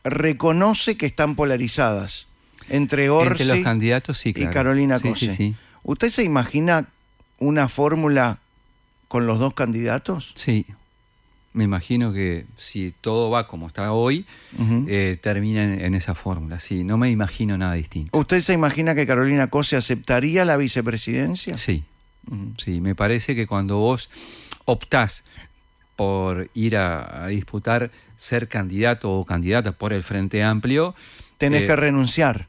reconoce que están polarizadas entre Orsi los candidatos, sí, claro. y Carolina Sí, Cose. sí. ¿Usted se imagina una fórmula con los dos candidatos? Sí. Me imagino que si todo va como está hoy, termina en esa fórmula. Sí, no me imagino nada distinto. ¿Usted se imagina que Carolina Cose aceptaría la vicepresidencia? Sí. Sí, me parece que cuando vos optás por ir a disputar ser candidato o candidata por el Frente Amplio, tenés que renunciar.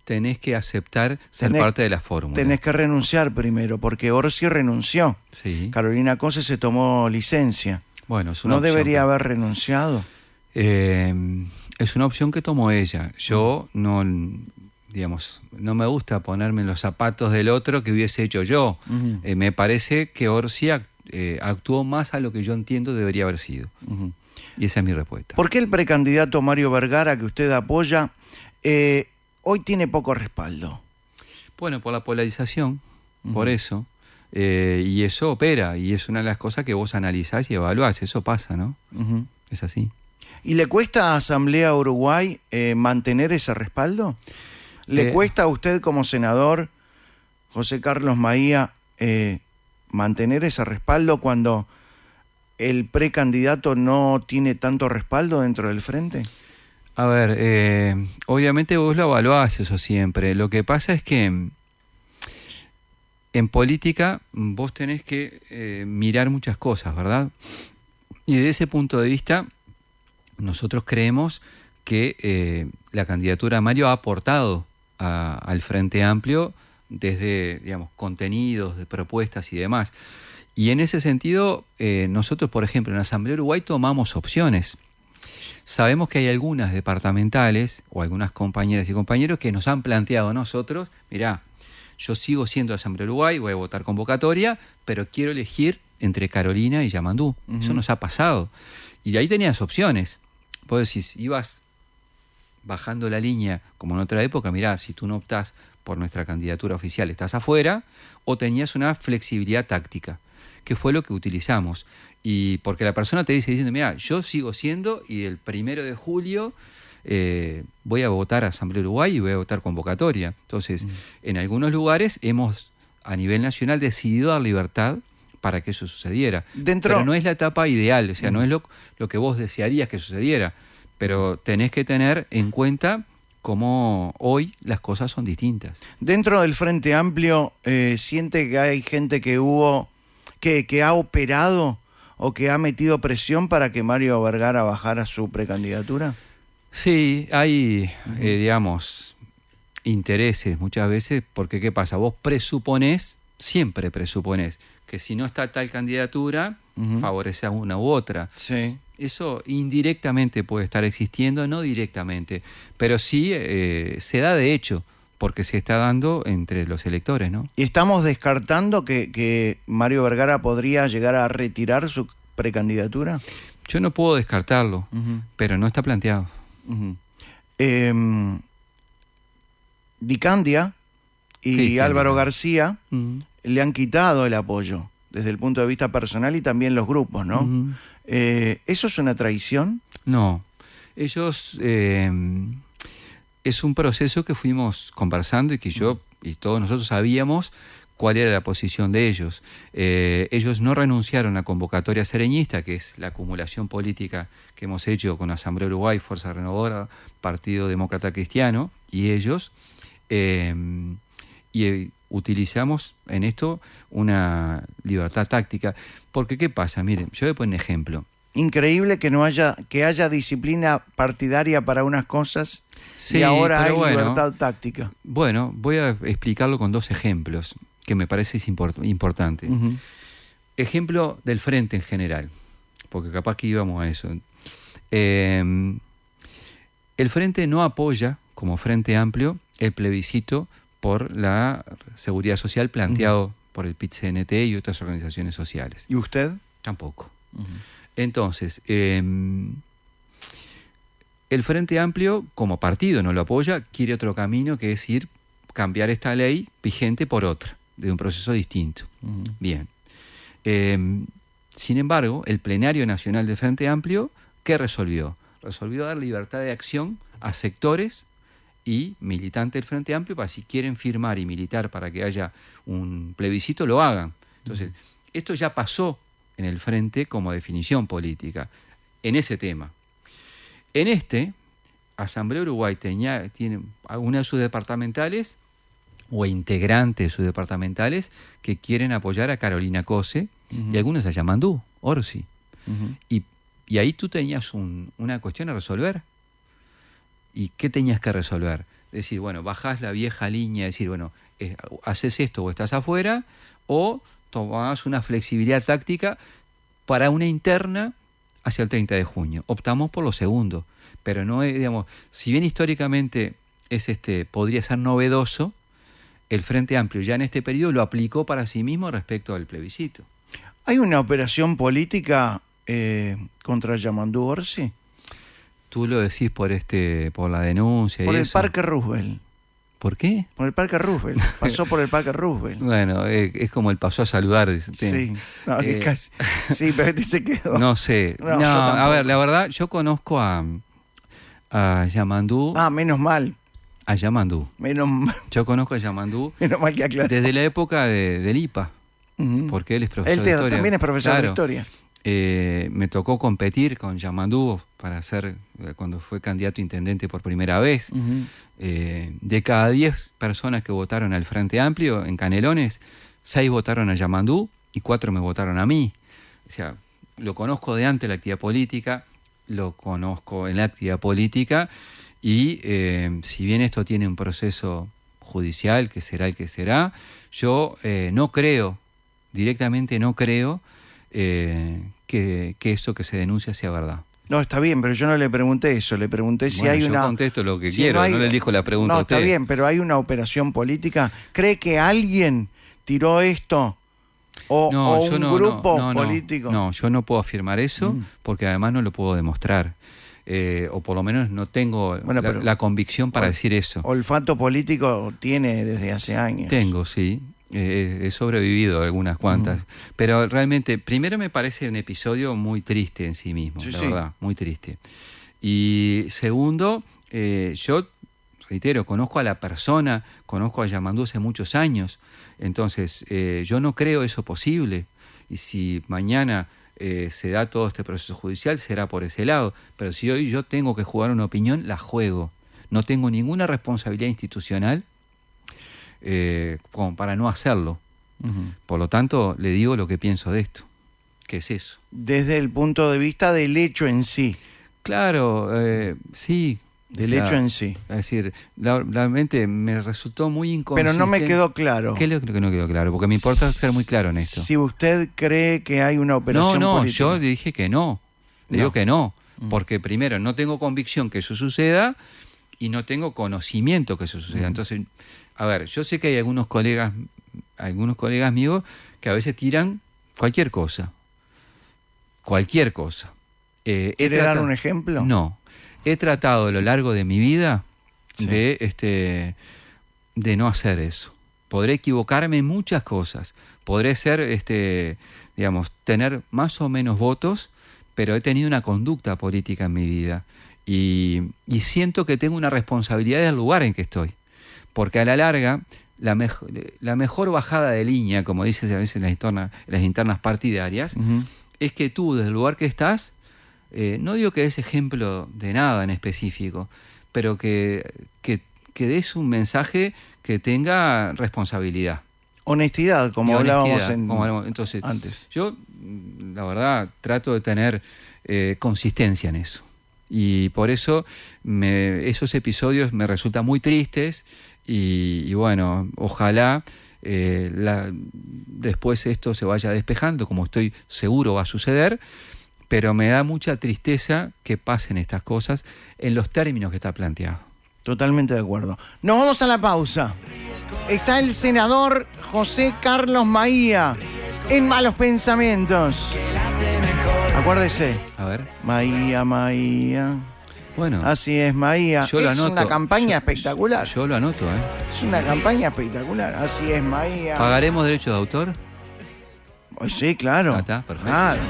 Tenés que aceptar ser parte de la fórmula. Tenés que renunciar primero, porque Orsi renunció. Sí. Carolina Cose se tomó licencia. Bueno, es una ¿No opción, debería haber renunciado? Es una opción que tomó ella. Yo no me gusta ponerme en los zapatos del otro que hubiese hecho yo. Me parece que Orsi actuó más a lo que yo entiendo debería haber sido. Y esa es mi respuesta. ¿Por qué el precandidato Mario Vergara, que usted apoya, hoy tiene poco respaldo? Bueno, por la polarización, por eso. Y eso opera, y es una de las cosas que vos analizás y evaluás. Eso pasa, ¿no? Es así. ¿Y le cuesta a Asamblea Uruguay mantener ese respaldo? ¿Le cuesta a usted como senador, José Carlos Maía, mantener ese respaldo cuando el precandidato no tiene tanto respaldo dentro del frente? A ver, obviamente vos lo evaluás eso siempre. Lo que pasa es que en política vos tenés que mirar muchas cosas, ¿verdad? Y desde ese punto de vista, nosotros creemos que la candidatura de Mario ha aportado al Frente Amplio desde, digamos, contenidos, de propuestas y demás. Y en ese sentido, nosotros, por ejemplo, en Asamblea Uruguay tomamos opciones. Sabemos que hay algunas departamentales o algunas compañeras y compañeros que nos han planteado a nosotros, mirá, yo sigo siendo Asamblea Uruguay, voy a votar convocatoria, pero quiero elegir entre Carolina y Yamandú. Eso nos ha pasado. Y de ahí tenías opciones. Vos decís, ibas bajando la línea, como en otra época, mirá, si tú no optás por nuestra candidatura oficial, estás afuera, o tenías una flexibilidad táctica, que fue lo que utilizamos. Y porque la persona te dice diciendo, mira, yo sigo siendo y el 1 de julio voy a votar a Asamblea Uruguay y voy a votar convocatoria. Entonces, en algunos lugares hemos, a nivel nacional, decidido dar libertad para que eso sucediera. Dentro... Pero no es la etapa ideal, o sea, no es lo que vos desearías que sucediera, pero tenés que tener en cuenta cómo hoy las cosas son distintas. Dentro del Frente Amplio, ¿siente que hay gente que ha operado o que ha metido presión para que Mario Vergara bajara su precandidatura? Sí, hay, digamos, intereses muchas veces, porque ¿qué pasa? Vos siempre presuponés, que si no está tal candidatura, favorece a una u otra. Sí. Eso indirectamente puede estar existiendo, no directamente, pero sí se da de hecho, porque se está dando entre los electores, ¿no? ¿Y estamos descartando que Mario Vergara podría llegar a retirar su precandidatura? Yo no puedo descartarlo, pero no está planteado. Di Candia y Sí, Álvaro Candia. García le han quitado el apoyo desde el punto de vista personal y también los grupos, ¿no? ¿Eso es una traición? No, ellos es un proceso que fuimos conversando y que yo y todos nosotros sabíamos cuál era la posición de ellos. Ellos no renunciaron a convocatoria sereñista, que es la acumulación política que hemos hecho con Asamblea Uruguay, Fuerza Renovadora, Partido Demócrata Cristiano y ellos, utilizamos en esto una libertad táctica. Porque, ¿qué pasa? Miren, yo voy a poner un ejemplo. Increíble que haya disciplina partidaria para unas cosas Sí, y ahora pero hay bueno, libertad táctica. Bueno, voy a explicarlo con dos ejemplos que me parece importante. Ejemplo del frente en general, porque capaz que íbamos a eso. El frente no apoya, como Frente Amplio, el plebiscito por la seguridad social planteado por el PIT-CNT y otras organizaciones sociales. ¿Y usted? Tampoco. Entonces, el Frente Amplio, como partido, no lo apoya, quiere otro camino, que es cambiar esta ley vigente por otra, de un proceso distinto. Bien. Sin embargo, el Plenario Nacional del Frente Amplio, ¿qué resolvió? Resolvió dar libertad de acción a sectores y militantes del Frente Amplio para, si quieren firmar y militar para que haya un plebiscito, lo hagan. Entonces, esto ya pasó en el Frente como definición política, en ese tema. En Asamblea Uruguay tiene algunas de sus departamentales o integrantes de sus departamentales que quieren apoyar a Carolina Cose y algunos a Yamandú, Orsi. Y ahí tú tenías una cuestión a resolver. ¿Y qué tenías que resolver? Decir, bueno, bajás la vieja línea, decir, bueno, haces esto o estás afuera, o tomás una flexibilidad táctica para una interna hacia el 30 de junio. Optamos por lo segundo, pero no es, digamos, si bien históricamente podría ser novedoso, el Frente Amplio ya en este periodo lo aplicó para sí mismo respecto al plebiscito. ¿Hay una operación política contra Yamandú Orsi? Tú lo decís por la denuncia Por y el eso. Parque Roosevelt. ¿Por qué? Por el Parque Roosevelt. Pasó por el Parque Roosevelt. Bueno, es como el pasó a saludar. Sí, no, casi. Sí, pero se quedó. No sé. No, No, yo tampoco. a ver, la verdad, yo conozco a Yamandú. Menos mal. A Yamandú. Menos mal Yo conozco a Yamandú que aclaró. desde la época del IPA, porque él es profesor de historia. También es profesor Claro. de historia. Me tocó competir con Yamandú cuando fue candidato a intendente por primera vez. De cada 10 personas que votaron al Frente Amplio en Canelones, 6 votaron a Yamandú y 4 me votaron a mí. O sea, lo conozco de antes la actividad política, lo conozco en la actividad política y si bien esto tiene un proceso judicial, que será el que será, yo directamente no creo que eso que se denuncia sea verdad. No, está bien, pero yo no le pregunté eso. Le pregunté si Bueno, hay yo una... contesto lo que si quiero, hay- no le elijo la pregunta No, a usted. está bien, pero hay una operación política. ¿Cree que alguien tiró esto? ¿O yo un grupo político? No, yo no puedo afirmar eso porque además no lo puedo demostrar. O por lo menos no tengo Bueno, pero- la convicción para decir eso. Olfato político tiene desde hace años. Tengo, sí. He sobrevivido a algunas cuantas. Pero realmente, primero me parece un episodio muy triste en sí mismo, Sí, la sí. verdad, muy triste. Y segundo, yo reitero, conozco a la persona, conozco a Yamandú hace muchos años, entonces yo no creo eso posible. y si mañana se da todo este proceso judicial, será por ese lado. Pero si hoy yo tengo que jugar una opinión, la juego. No tengo ninguna responsabilidad institucional como para no hacerlo. Por lo tanto, le digo lo que pienso de esto. ¿Qué es eso? Desde el punto de vista del hecho en sí. Claro, sí. Del hecho en sí. Es decir, realmente me resultó muy inconsistente. Pero no me quedó claro. ¿Qué es lo que no quedó claro? Porque me importa ser muy claro en esto. Si usted cree que hay una operación política. Yo le dije que no. Le digo que no. Porque primero, no tengo convicción que eso suceda y no tengo conocimiento que eso suceda. Entonces, a ver, yo sé que hay algunos colegas míos que a veces tiran cualquier cosa. Cualquier cosa. ¿Quiere dar un ejemplo? No. He tratado a lo largo de mi vida de no hacer eso. Podré equivocarme en muchas cosas. Podré ser, tener más o menos votos, pero he tenido una conducta política en mi vida. Y siento que tengo una responsabilidad del lugar en que estoy. Porque a la larga, la mejor bajada de línea, como dices a veces en las internas partidarias, es que tú, desde el lugar que estás, no digo que des ejemplo de nada en específico, pero que des un mensaje que tenga responsabilidad. Honestidad, como hablábamos Entonces, antes. Yo, la verdad, trato de tener consistencia en eso. Y por eso esos episodios me resultan muy tristes y bueno, ojalá después esto se vaya despejando, como estoy seguro va a suceder. Pero me da mucha tristeza que pasen estas cosas en los términos que está planteado. Totalmente de acuerdo. Nos vamos a la pausa. Está el senador José Carlos Maía en Malos Pensamientos. Acuérdese. A ver. Maía, Maía. Bueno. Así es, Maía. Yo lo anoto. Es una campaña espectacular. Yo lo anoto, Es una campaña espectacular. Así es, Maía. ¿Pagaremos derechos de autor? Sí, claro. Está, perfecto. Claro,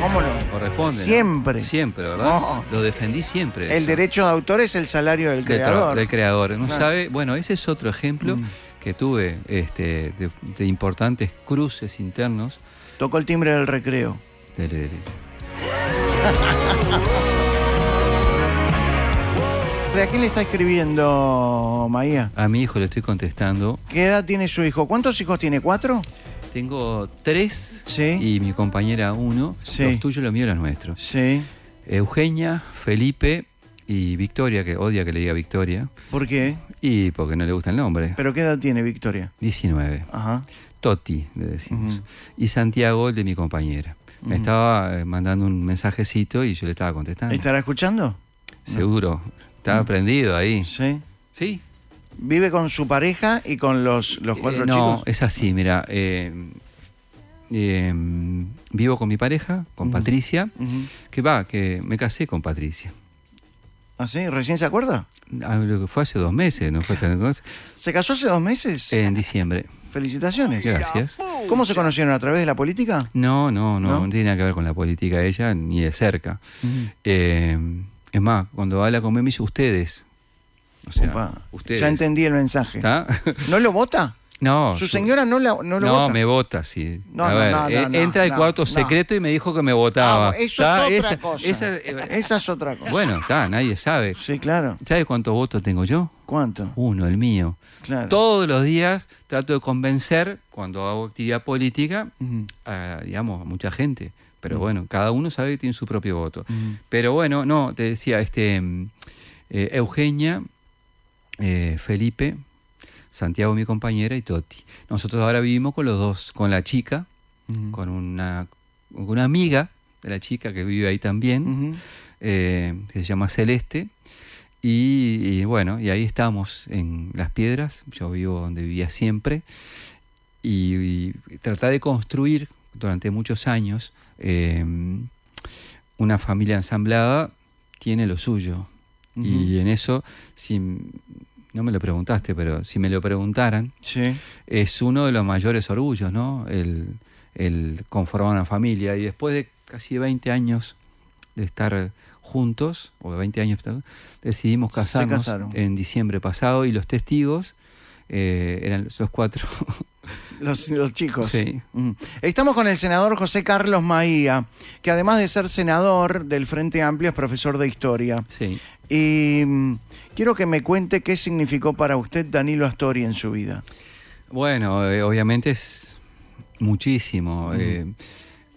¿cómo no? Corresponde. Siempre. ¿No? Siempre, ¿verdad? No. Lo defendí siempre. El eso. derecho de autor es el salario del creador. Del creador. ¿No Claro. sabe? Bueno, ese es otro ejemplo que tuve de importantes cruces internos. Tocó el timbre del recreo. ¿De quién le está escribiendo, Maía? A mi hijo le estoy contestando. ¿Qué edad tiene su hijo? ¿Cuántos hijos tiene? ¿4? Tengo 3 Sí. y mi compañera 1. Sí. Los tuyos, los míos, los nuestros. Sí. Eugenia, Felipe y Victoria, que odia que le diga Victoria. ¿Por qué? Y porque no le gusta el nombre. ¿Pero qué edad tiene Victoria? 19. Ajá. Toti, le decimos. Ujú. Y Santiago, el de mi compañera. Me estaba mandando un mensajecito y yo le estaba contestando. ¿Estará escuchando? Seguro. Estaba prendido ahí. Sí. ¿Sí? ¿Vive con su pareja y con los 4 no, chicos? es así, mira. Vivo con mi pareja, con Patricia, que me casé con Patricia. ¿Ah, sí? ¿Recién se acuerda? Lo que fue hace 2 meses, no fue tan cosa. ¿Se casó hace 2 meses? En diciembre. Felicitaciones. Gracias. ¿Cómo se conocieron? ¿A través de la política? No ¿No? tiene nada que ver con la política ella, ni de cerca. Es más, cuando habla conmigo me dice ustedes. O sea, Opa, ustedes. ya entendí el mensaje. ¿Está? ¿No lo vota? No. ¿Su señora no lo No, vota? me vota, sí. No, a no, ver, no, no, entra al no, cuarto no. secreto y me dijo que me votaba. Ah, eso ¿Está? es otra cosa. Esa es otra cosa. Bueno, está, nadie sabe. Sí, claro. ¿Sabes cuántos votos tengo yo? ¿Cuánto? 1, el mío. Claro. Todos los días trato de convencer, cuando hago actividad política, a mucha gente. Pero bueno, cada uno sabe que tiene su propio voto. Pero bueno, no, te decía, Eugenia, Felipe, Santiago, mi compañera, y Toti. Nosotros ahora vivimos con los dos, con la chica, con una amiga de la chica que vive ahí también, que se llama Celeste. Y bueno, y ahí estamos en Las Piedras. Yo vivo donde vivía siempre. Y tratar de construir durante muchos años una familia ensamblada tiene lo suyo. Y en eso, si no me lo preguntaste, pero si me lo preguntaran, Sí. es uno de los mayores orgullos, ¿no? El conformar una familia. Y después de casi 20 años de estar juntos, o de 20 años, decidimos casarnos casaron. en diciembre pasado, y los testigos eran los 4 Los chicos. Sí. Estamos con el senador José Carlos Maía, que además de ser senador del Frente Amplio es profesor de historia. Sí. Y quiero que me cuente qué significó para usted Danilo Astori en su vida. Bueno, obviamente es muchísimo.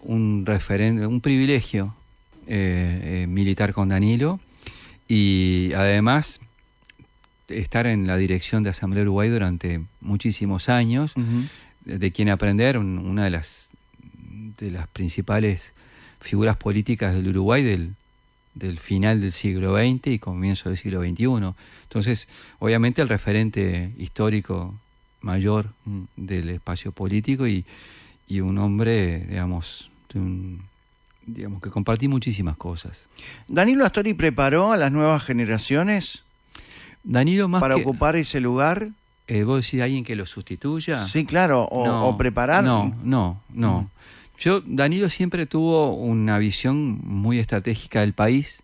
Un referente, un privilegio militar con Danilo, y además estar en la dirección de Asamblea Uruguay durante muchísimos años, de quien aprender, una de las principales figuras políticas del Uruguay del final del siglo XX y comienzo del siglo XXI. Entonces, obviamente el referente histórico mayor del espacio político y un hombre, digamos, que compartí muchísimas cosas. ¿Danilo Astori preparó a las nuevas generaciones Danilo, más para que ocupar ese lugar? ¿Vos decís alguien que lo sustituya? Sí, claro, o preparar. No. Danilo siempre tuvo una visión muy estratégica del país,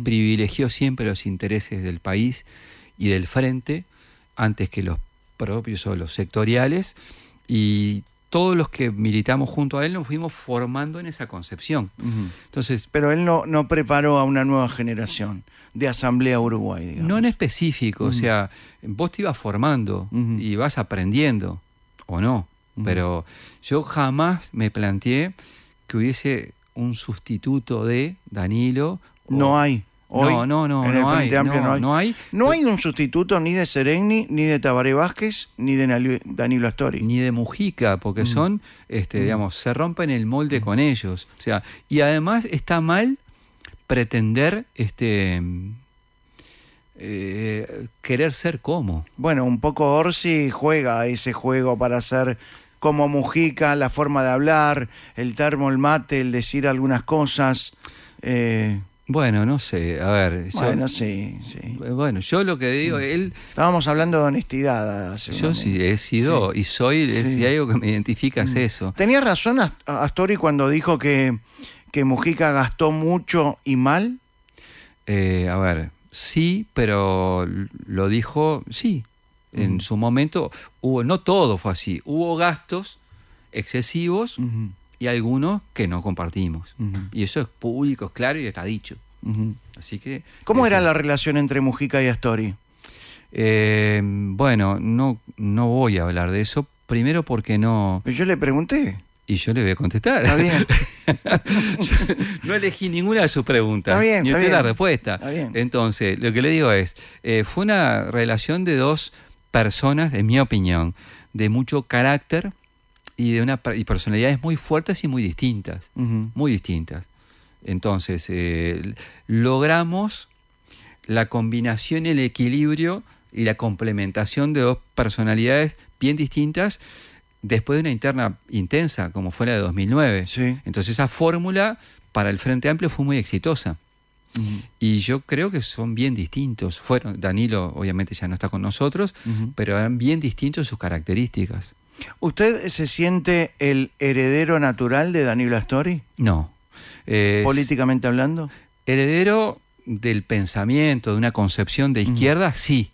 privilegió siempre los intereses del país y del frente antes que los propios o los sectoriales, y todos los que militamos junto a él nos fuimos formando en esa concepción. Entonces, pero él no preparó a una nueva generación de Asamblea Uruguay, digamos. No en específico, o sea, vos te ibas formando y vas aprendiendo, o no, pero yo jamás me planteé que hubiese un sustituto de Danilo. No hay. Hoy, no en el hay. Frente Amplio No hay. No hay un sustituto ni de Sereni, ni de Tabaré Vázquez, ni de Danilo Astori. Ni de Mujica, porque son, digamos, se rompen el molde con ellos. O sea, y además está mal pretender querer ser como. Bueno, un poco Orsi juega a ese juego para ser como Mujica, la forma de hablar, el termo, el mate, el decir algunas cosas. Bueno, no sé, a ver. Bueno, sí. Bueno, yo lo que digo, él... Estábamos hablando de honestidad hace un Yo momento. sí he sido y soy, Sí. si hay algo que me identifica es eso. ¿Tenía razón Astori cuando dijo que Mujica gastó mucho y mal? A ver, sí, pero lo dijo, sí. En su momento hubo, no todo fue así, hubo gastos excesivos y algunos que no compartimos. Y eso es público, es claro y está dicho. Así que... ¿Cómo era la relación entre Mujica y Astori? Bueno, no voy a hablar de eso. Primero porque no... Yo le pregunté. Y yo le voy a contestar. Está bien. No elegí ninguna de sus preguntas. Está bien, ni está usted bien. la respuesta. Está bien. Entonces, lo que le digo es, fue una relación de dos personas, en mi opinión, de mucho carácter y personalidades muy fuertes y muy distintas. Muy distintas. Entonces, logramos la combinación, el equilibrio y la complementación de dos personalidades bien distintas después de una interna intensa, como fue la de 2009. Sí. Entonces esa fórmula para el Frente Amplio fue muy exitosa. Y yo creo que son bien distintos. Danilo obviamente ya no está con nosotros, pero eran bien distintos sus características. ¿Usted se siente el heredero natural de Danilo Astori? No. Políticamente hablando. Heredero del pensamiento, de una concepción de izquierda, sí.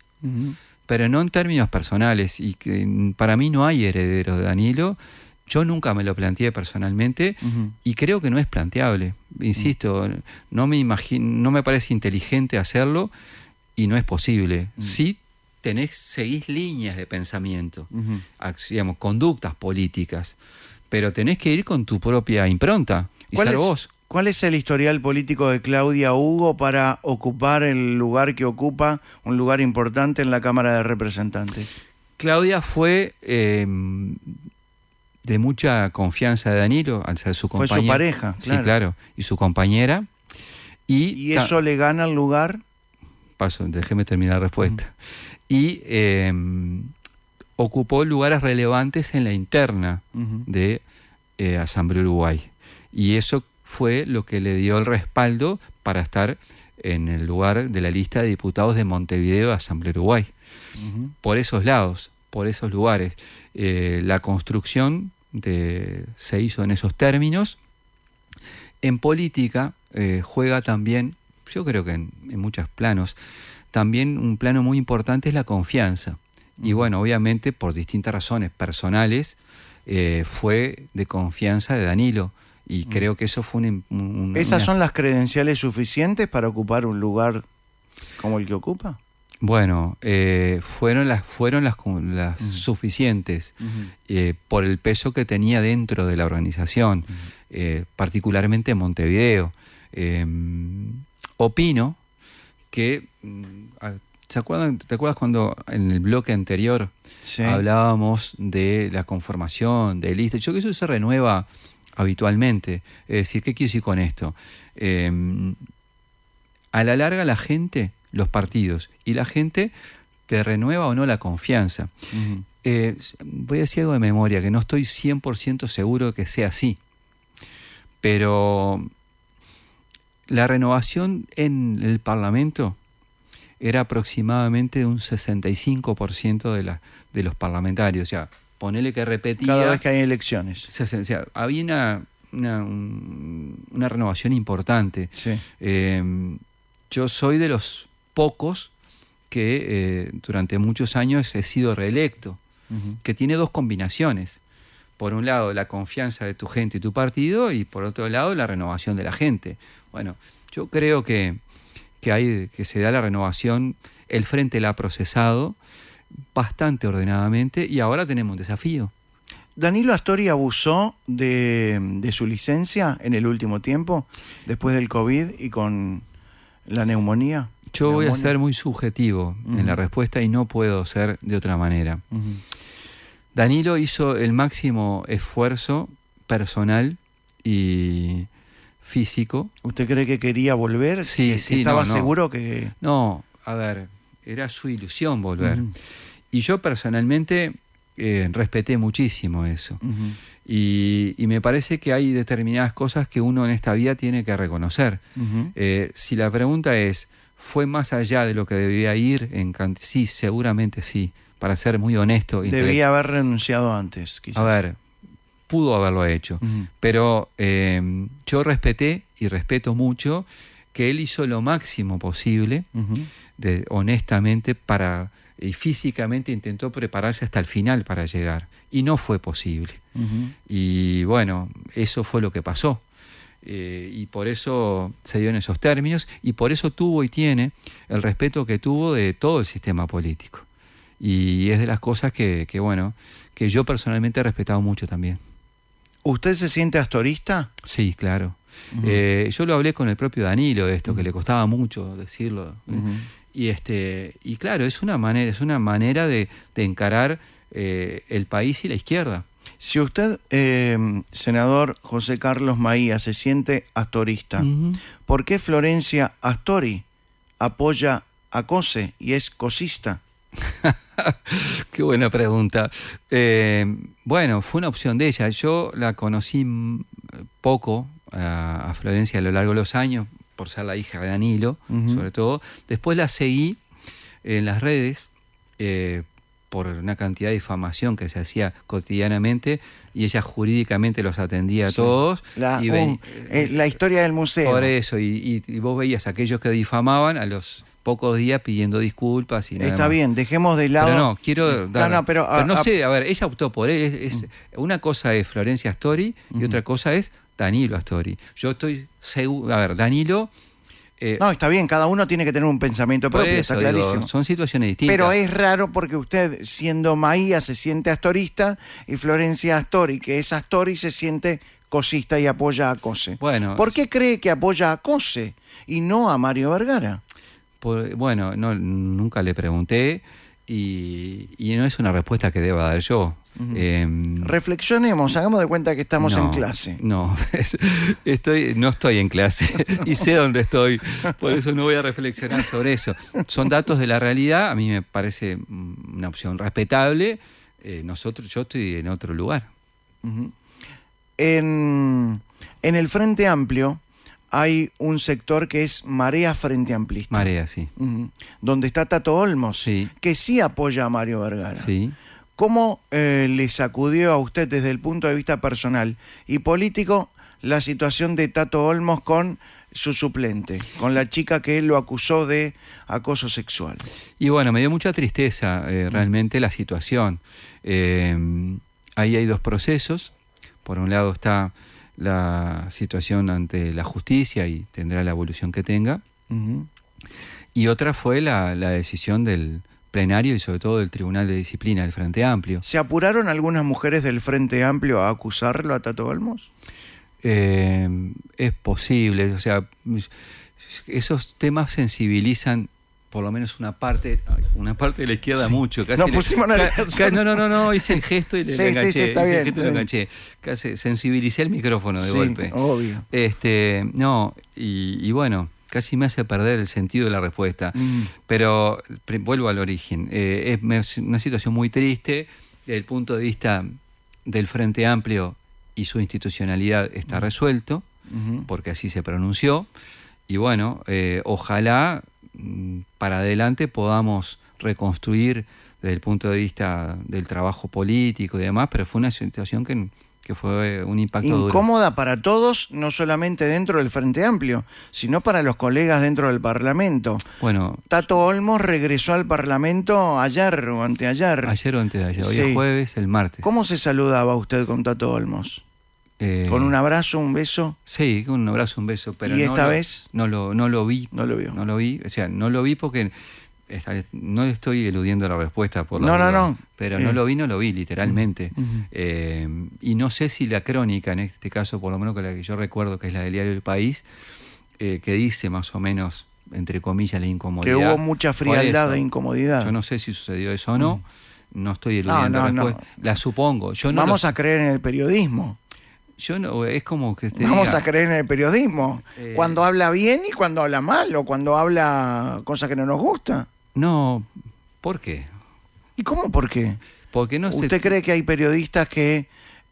Pero no en términos personales, y que para mí no hay herederos de Danilo. Yo nunca me lo planteé personalmente y creo que no es planteable. Insisto, no me parece inteligente hacerlo y no es posible. Sí seguís líneas de pensamiento, digamos, conductas políticas, pero tenés que ir con tu propia impronta y ser vos. ¿Cuál es el historial político de Claudia Hugo para ocupar el lugar que ocupa, un lugar importante en la Cámara de Representantes? Claudia fue de mucha confianza de Danilo, al ser su compañera. Fue su pareja, claro. Sí, claro, y su compañera. ¿Y eso le gana el lugar? Déjeme terminar la respuesta. Y ocupó lugares relevantes en la interna de Asamblea Uruguay. Y eso fue lo que le dio el respaldo para estar en el lugar de la lista de diputados de Montevideo de Asamblea Uruguay. Por esos lados, por esos lugares. La construcción se hizo en esos términos. En política juega también, yo creo que en muchos planos, también un plano muy importante es la confianza. Y bueno, obviamente por distintas razones personales fue de confianza de Danilo. Y creo que eso fue ¿Esas son las credenciales suficientes para ocupar un lugar como el que ocupa? Bueno, fueron las suficientes por el peso que tenía dentro de la organización, particularmente en Montevideo. Opino que, ¿te acuerdas cuando en el bloque anterior hablábamos de la conformación, de listas? Yo creo que eso se renueva habitualmente. Es decir, ¿qué quiero decir con esto? A la larga la gente, los partidos y la gente te renueva o no la confianza. Voy a decir algo de memoria, que no estoy 100% seguro de que sea así, pero la renovación en el Parlamento era aproximadamente de un 65% de los parlamentarios. O sea, ponele que repetía... Cada vez que hay elecciones. O sea, había una renovación importante. Sí. Yo soy de los pocos que durante muchos años he sido reelecto, que tiene dos combinaciones. Por un lado, la confianza de tu gente y tu partido, y por otro lado, la renovación de la gente. Bueno, yo creo que se da la renovación, el Frente la ha procesado bastante ordenadamente y ahora tenemos un desafío. ¿Danilo Astori abusó de su licencia en el último tiempo, después del COVID y con la neumonía? Yo voy a ser muy subjetivo en la respuesta y no puedo ser de otra manera. Danilo hizo el máximo esfuerzo personal y físico. ¿Usted cree que quería volver? Sí, ¿Estaba seguro que...? No, a ver, era su ilusión volver. Y yo personalmente respeté muchísimo eso. Y me parece que hay determinadas cosas que uno en esta vida tiene que reconocer. Si la pregunta es, ¿fue más allá de lo que debía ir? Sí, seguramente sí, para ser muy honesto. Debía haber renunciado antes, quizás. A ver, pudo haberlo hecho, pero yo respeté y respeto mucho que él hizo lo máximo posible, honestamente, y físicamente intentó prepararse hasta el final para llegar, y no fue posible. Y bueno, eso fue lo que pasó. Y por eso se dio en esos términos, y por eso tuvo y tiene el respeto que tuvo de todo el sistema político. Y es de las cosas que yo personalmente he respetado mucho también. ¿Usted se siente astorista? Sí, claro. Yo lo hablé con el propio Danilo de esto, que le costaba mucho decirlo. Y claro, es una manera de encarar el país y la izquierda. Si usted, senador José Carlos Maía, se siente astorista, ¿por qué Florencia Astori apoya a COSE y es cosista? Qué buena pregunta. Bueno, fue una opción de ella. Yo la conocí poco a Florencia a lo largo de los años, por ser la hija de Danilo, sobre todo. Después la seguí en las redes por una cantidad de difamación que se hacía cotidianamente, y ella jurídicamente los atendía a todos. La historia del museo. Por eso, y vos veías a aquellos que difamaban a los pocos días pidiendo disculpas y nada Está más. bien, dejemos de lado... Pero no, quiero... pero no sé, a ver, ella optó por él. Una cosa es Florencia Astori y otra cosa es Danilo Astori. Yo estoy seguro... A ver, Danilo... no, está bien, cada uno tiene que tener un pensamiento propio, está clarísimo. Digo, son situaciones distintas. Pero es raro porque usted, siendo Maía, se siente astorista, y Florencia Astori, que es Astori, se siente cosista y apoya a COSE. Bueno, ¿por qué cree que apoya a COSE y no a Mario Vergara? Bueno, nunca le pregunté y no es una respuesta que deba dar yo. Reflexionemos, hagamos de cuenta que estamos en clase. No, no estoy en clase y sé dónde estoy, por eso no voy a reflexionar sobre eso. Son datos de la realidad, a mí me parece una opción respetable. Yo estoy en otro lugar. En el Frente Amplio hay un sector que es Marea Frente Amplista. Marea, sí. Donde está Tato Olmos, sí, que sí apoya a Mario Vergara. Sí. ¿Cómo le sacudió a usted desde el punto de vista personal y político la situación de Tato Olmos con su suplente, con la chica que él lo acusó de acoso sexual. Y bueno, me dio mucha tristeza realmente la situación. Ahí hay dos procesos. Por un lado está la situación ante la justicia y tendrá la evolución que tenga. Ujú. Y otra fue la decisión del plenario y sobre todo del Tribunal de Disciplina del Frente Amplio. ¿Se apuraron algunas mujeres del Frente Amplio a acusarlo a Tato Olmos? Es posible, o sea, esos temas sensibilizan por lo menos una parte de la izquierda mucho. Casi Nos pusimos nerviosos. No, hice el gesto y le Sí, enganché. sí, está bien, Hice el gesto y está lo bien. enganché. Casi sensibilicé el micrófono de Sí, golpe. obvio. No, y bueno, casi me hace perder el sentido de la respuesta. Pero vuelvo al origen. Es una situación muy triste desde el punto de vista del Frente Amplio y su institucionalidad está resuelto, Ujú. porque así se pronunció. Y bueno, ojalá para adelante podamos reconstruir desde el punto de vista del trabajo político y demás, pero fue una situación que fue un impacto duro. Incómoda para todos, no solamente dentro del Frente Amplio, sino para los colegas dentro del Parlamento. Bueno, Tato Olmos regresó al Parlamento ayer o anteayer. ayer o antes de ayer, hoy Sí. es jueves, el martes. ¿Cómo se saludaba usted con Tato Olmos? ¿Con un abrazo, un beso? Sí, con un abrazo, un beso. Pero ¿Y esta vez? No lo vi. No lo vio. No lo vi, o sea, no lo vi porque no estoy eludiendo la respuesta por la No, duda, no. pero no lo vi, literalmente. Y no sé si la crónica, en este caso, por lo menos que la que yo recuerdo, que es la del diario El País, que dice más o menos, entre comillas, la incomodidad. Que hubo mucha frialdad Por e eso, incomodidad. yo no sé si sucedió eso o no. No estoy eludiendo la no. respuesta. La supongo. Yo no Vamos lo- a creer en el periodismo. Yo no, es como que te Vamos diga, a creer en el periodismo. Cuando habla bien y cuando habla mal, o cuando habla cosas que no nos gusta. no, ¿por qué? ¿Y cómo por qué? Porque no sé. ¿Usted cree que hay periodistas que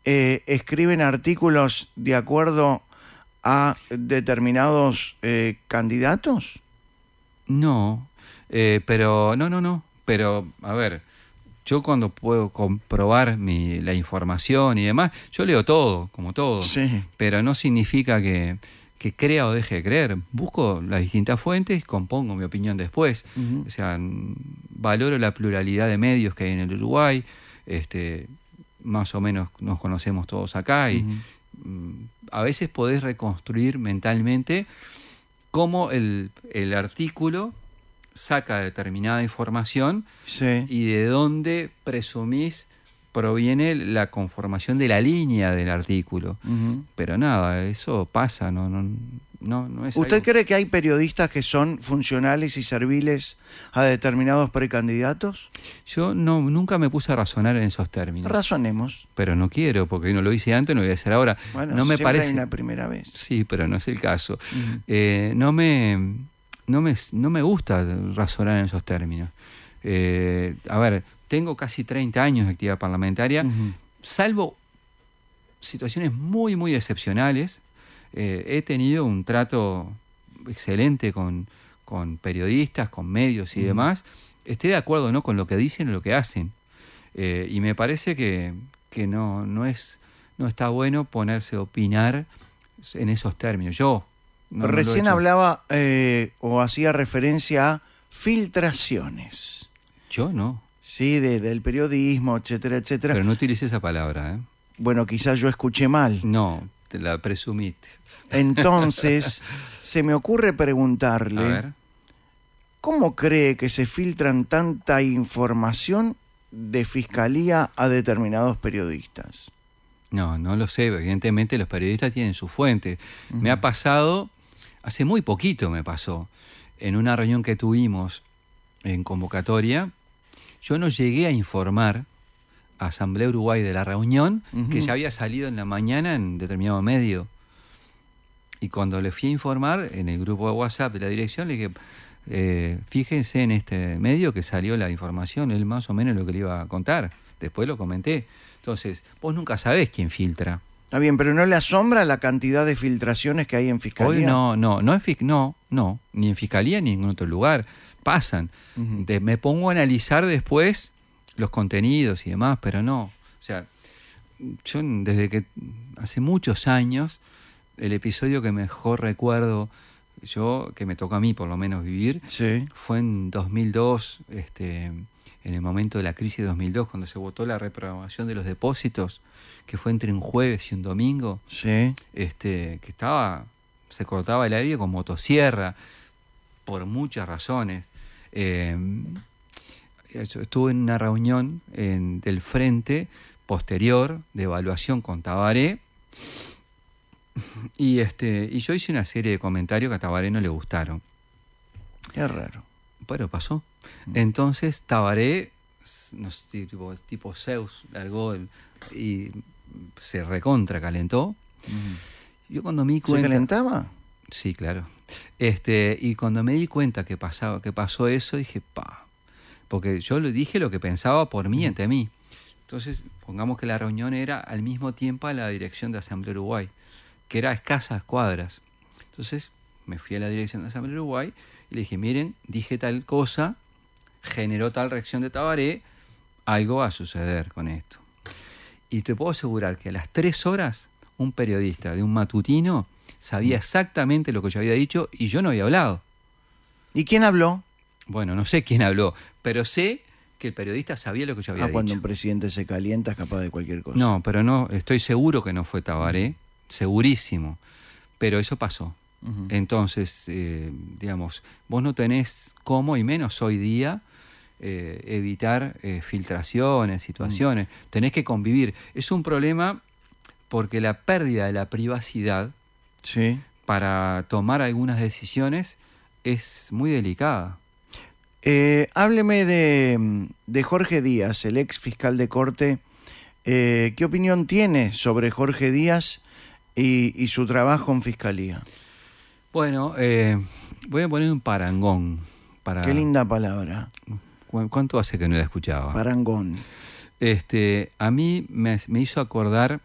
escriben artículos de acuerdo a determinados candidatos? No, pero no. Pero, a ver, yo cuando puedo comprobar la información y demás, yo leo todo, como todo. Sí. Pero no significa que crea o deje de creer. Busco las distintas fuentes y compongo mi opinión después. Ujú. O sea, valoro la pluralidad de medios que hay en el Uruguay. Más o menos nos conocemos todos acá y a veces podés reconstruir mentalmente cómo el artículo saca determinada información Sí. y de dónde presumís proviene la conformación de la línea del artículo. Ujú. Pero nada, eso pasa, no es ¿Usted algo- cree que hay periodistas que son funcionales y serviles a determinados precandidatos? Yo nunca me puse a razonar en esos términos. Razonemos. Pero no quiero, porque no lo hice antes, no lo voy a hacer ahora. Bueno, no me siempre parece. hay una primera vez. Sí, pero no es el caso. Ujú. No me gusta razonar en esos términos. A ver, tengo casi 30 años de actividad parlamentaria, Ujú. salvo situaciones muy, muy excepcionales. He tenido un trato excelente con periodistas, con medios y demás. Esté de acuerdo o no con lo que dicen o lo que hacen. Y me parece que no está bueno ponerse a opinar en esos términos. Yo no lo he Recién hecho. hablaba o hacía referencia a filtraciones. Yo no, Sí, del periodismo, etcétera, etcétera. pero no utilicé esa palabra, ¿eh? Bueno, quizás yo escuché mal. No, te la presumiste. Entonces, se me ocurre A preguntarle, ver. ¿cómo cree que se filtran tanta información de fiscalía a determinados periodistas? No lo sé. Evidentemente los periodistas tienen su fuente. Me ha pasado, hace muy poquito me pasó, en una reunión que tuvimos en convocatoria, yo no llegué a informar a Asamblea Uruguay de la reunión que ya había salido en la mañana en determinado medio. Y cuando le fui a informar en el grupo de WhatsApp de la dirección, le dije, fíjense en este medio que salió la información, él más o menos lo que le iba a contar. Después lo comenté. Entonces, vos nunca sabés quién filtra. Está bien, pero ¿no le asombra la cantidad de filtraciones que hay en fiscalía? Hoy no, ni en fiscalía ni en ningún otro lugar. Pasan. Me pongo a analizar después los contenidos y demás, pero no. O sea, yo desde que hace muchos años, el episodio que mejor recuerdo que me tocó a mí por lo menos vivir, Sí. fue en 2002, en el momento de la crisis de 2002, cuando se votó la reprogramación de los depósitos, que fue entre un jueves y un domingo, Sí. que se cortaba el aire con motosierra, por muchas razones. Estuve en una reunión del Frente posterior de evaluación con Tabaré, y yo hice una serie de comentarios que a Tabaré no le gustaron. Qué raro. Pero pasó. Entonces Tabaré, no sé, tipo Zeus, largó y se recontra calentó. Yo cuando me di cuenta... ¿Se calentaba? Sí, claro. Y cuando me di cuenta que pasó eso, dije, porque yo le dije lo que pensaba por mí, ante mí. Entonces, pongamos que la reunión era al mismo tiempo a la dirección de Asamblea Uruguay, que era a escasas cuadras. Entonces, me fui a la dirección de Asamblea Uruguay y le dije, miren, dije tal cosa, generó tal reacción de Tabaré, algo va a suceder con esto. Y te puedo asegurar que a las 3 horas, un periodista de un matutino sabía exactamente lo que yo había dicho y yo no había hablado. ¿Y quién habló? Bueno, no sé quién habló, pero sé que el periodista sabía lo que yo había dicho. Cuando un presidente se calienta es capaz de cualquier cosa. No, pero no, estoy seguro que no fue Tabaré, segurísimo. Pero eso pasó. Entonces, digamos, vos no tenés cómo, y menos hoy día, evitar filtraciones, situaciones. Tenés que convivir. Es un problema porque la pérdida de la privacidad para tomar algunas decisiones es muy delicada. Hábleme de Jorge Díaz, el ex fiscal de Corte. ¿Qué opinión tiene sobre Jorge Díaz y su trabajo en Fiscalía? Bueno, voy a poner un parangón. Qué linda palabra. ¿Cuánto hace que no la escuchaba? Parangón. A mí me hizo acordar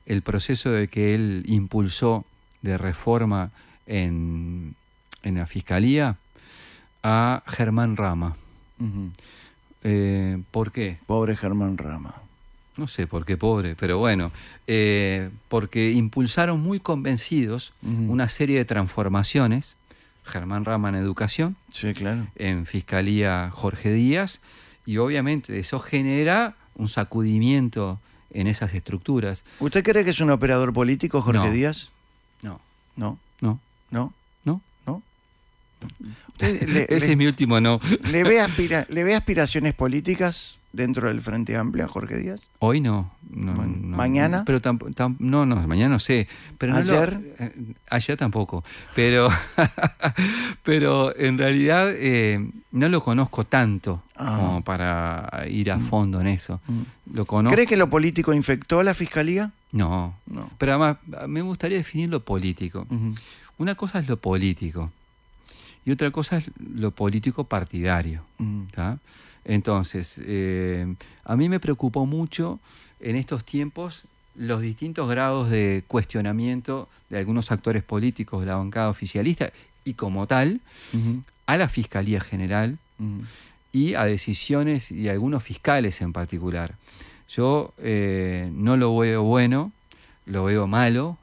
el proceso de que él impulsó de reforma en la Fiscalía a Germán Rama. ¿Por qué? Pobre Germán Rama. No sé por qué pobre, pero bueno, porque impulsaron muy convencidos una serie de transformaciones. Germán Rama en educación, sí, claro, en Fiscalía Jorge Díaz, y obviamente eso genera un sacudimiento en esas estructuras. ¿Usted cree que es un operador político, Jorge Díaz? No. ¿No? No. ¿No? ¿No? ¿No? Ese es mi último no. ¿Le ve aspiraciones políticas dentro del Frente Amplio a Jorge Díaz? Hoy no. ¿Mañana? Pero no, mañana no sé. Pero ¿Ayer? Ayer tampoco. Pero en realidad no lo conozco tanto como para ir a fondo en eso. Lo conozco. ¿Cree que lo político infectó a la Fiscalía? No. Pero además me gustaría definir lo político. Una cosa es lo político y otra cosa es lo político partidario. ¿Tá? Entonces, a mí me preocupó mucho en estos tiempos los distintos grados de cuestionamiento de algunos actores políticos de la bancada oficialista y como tal, a la Fiscalía General y a decisiones y a algunos fiscales en particular. Yo no lo veo bueno, lo veo malo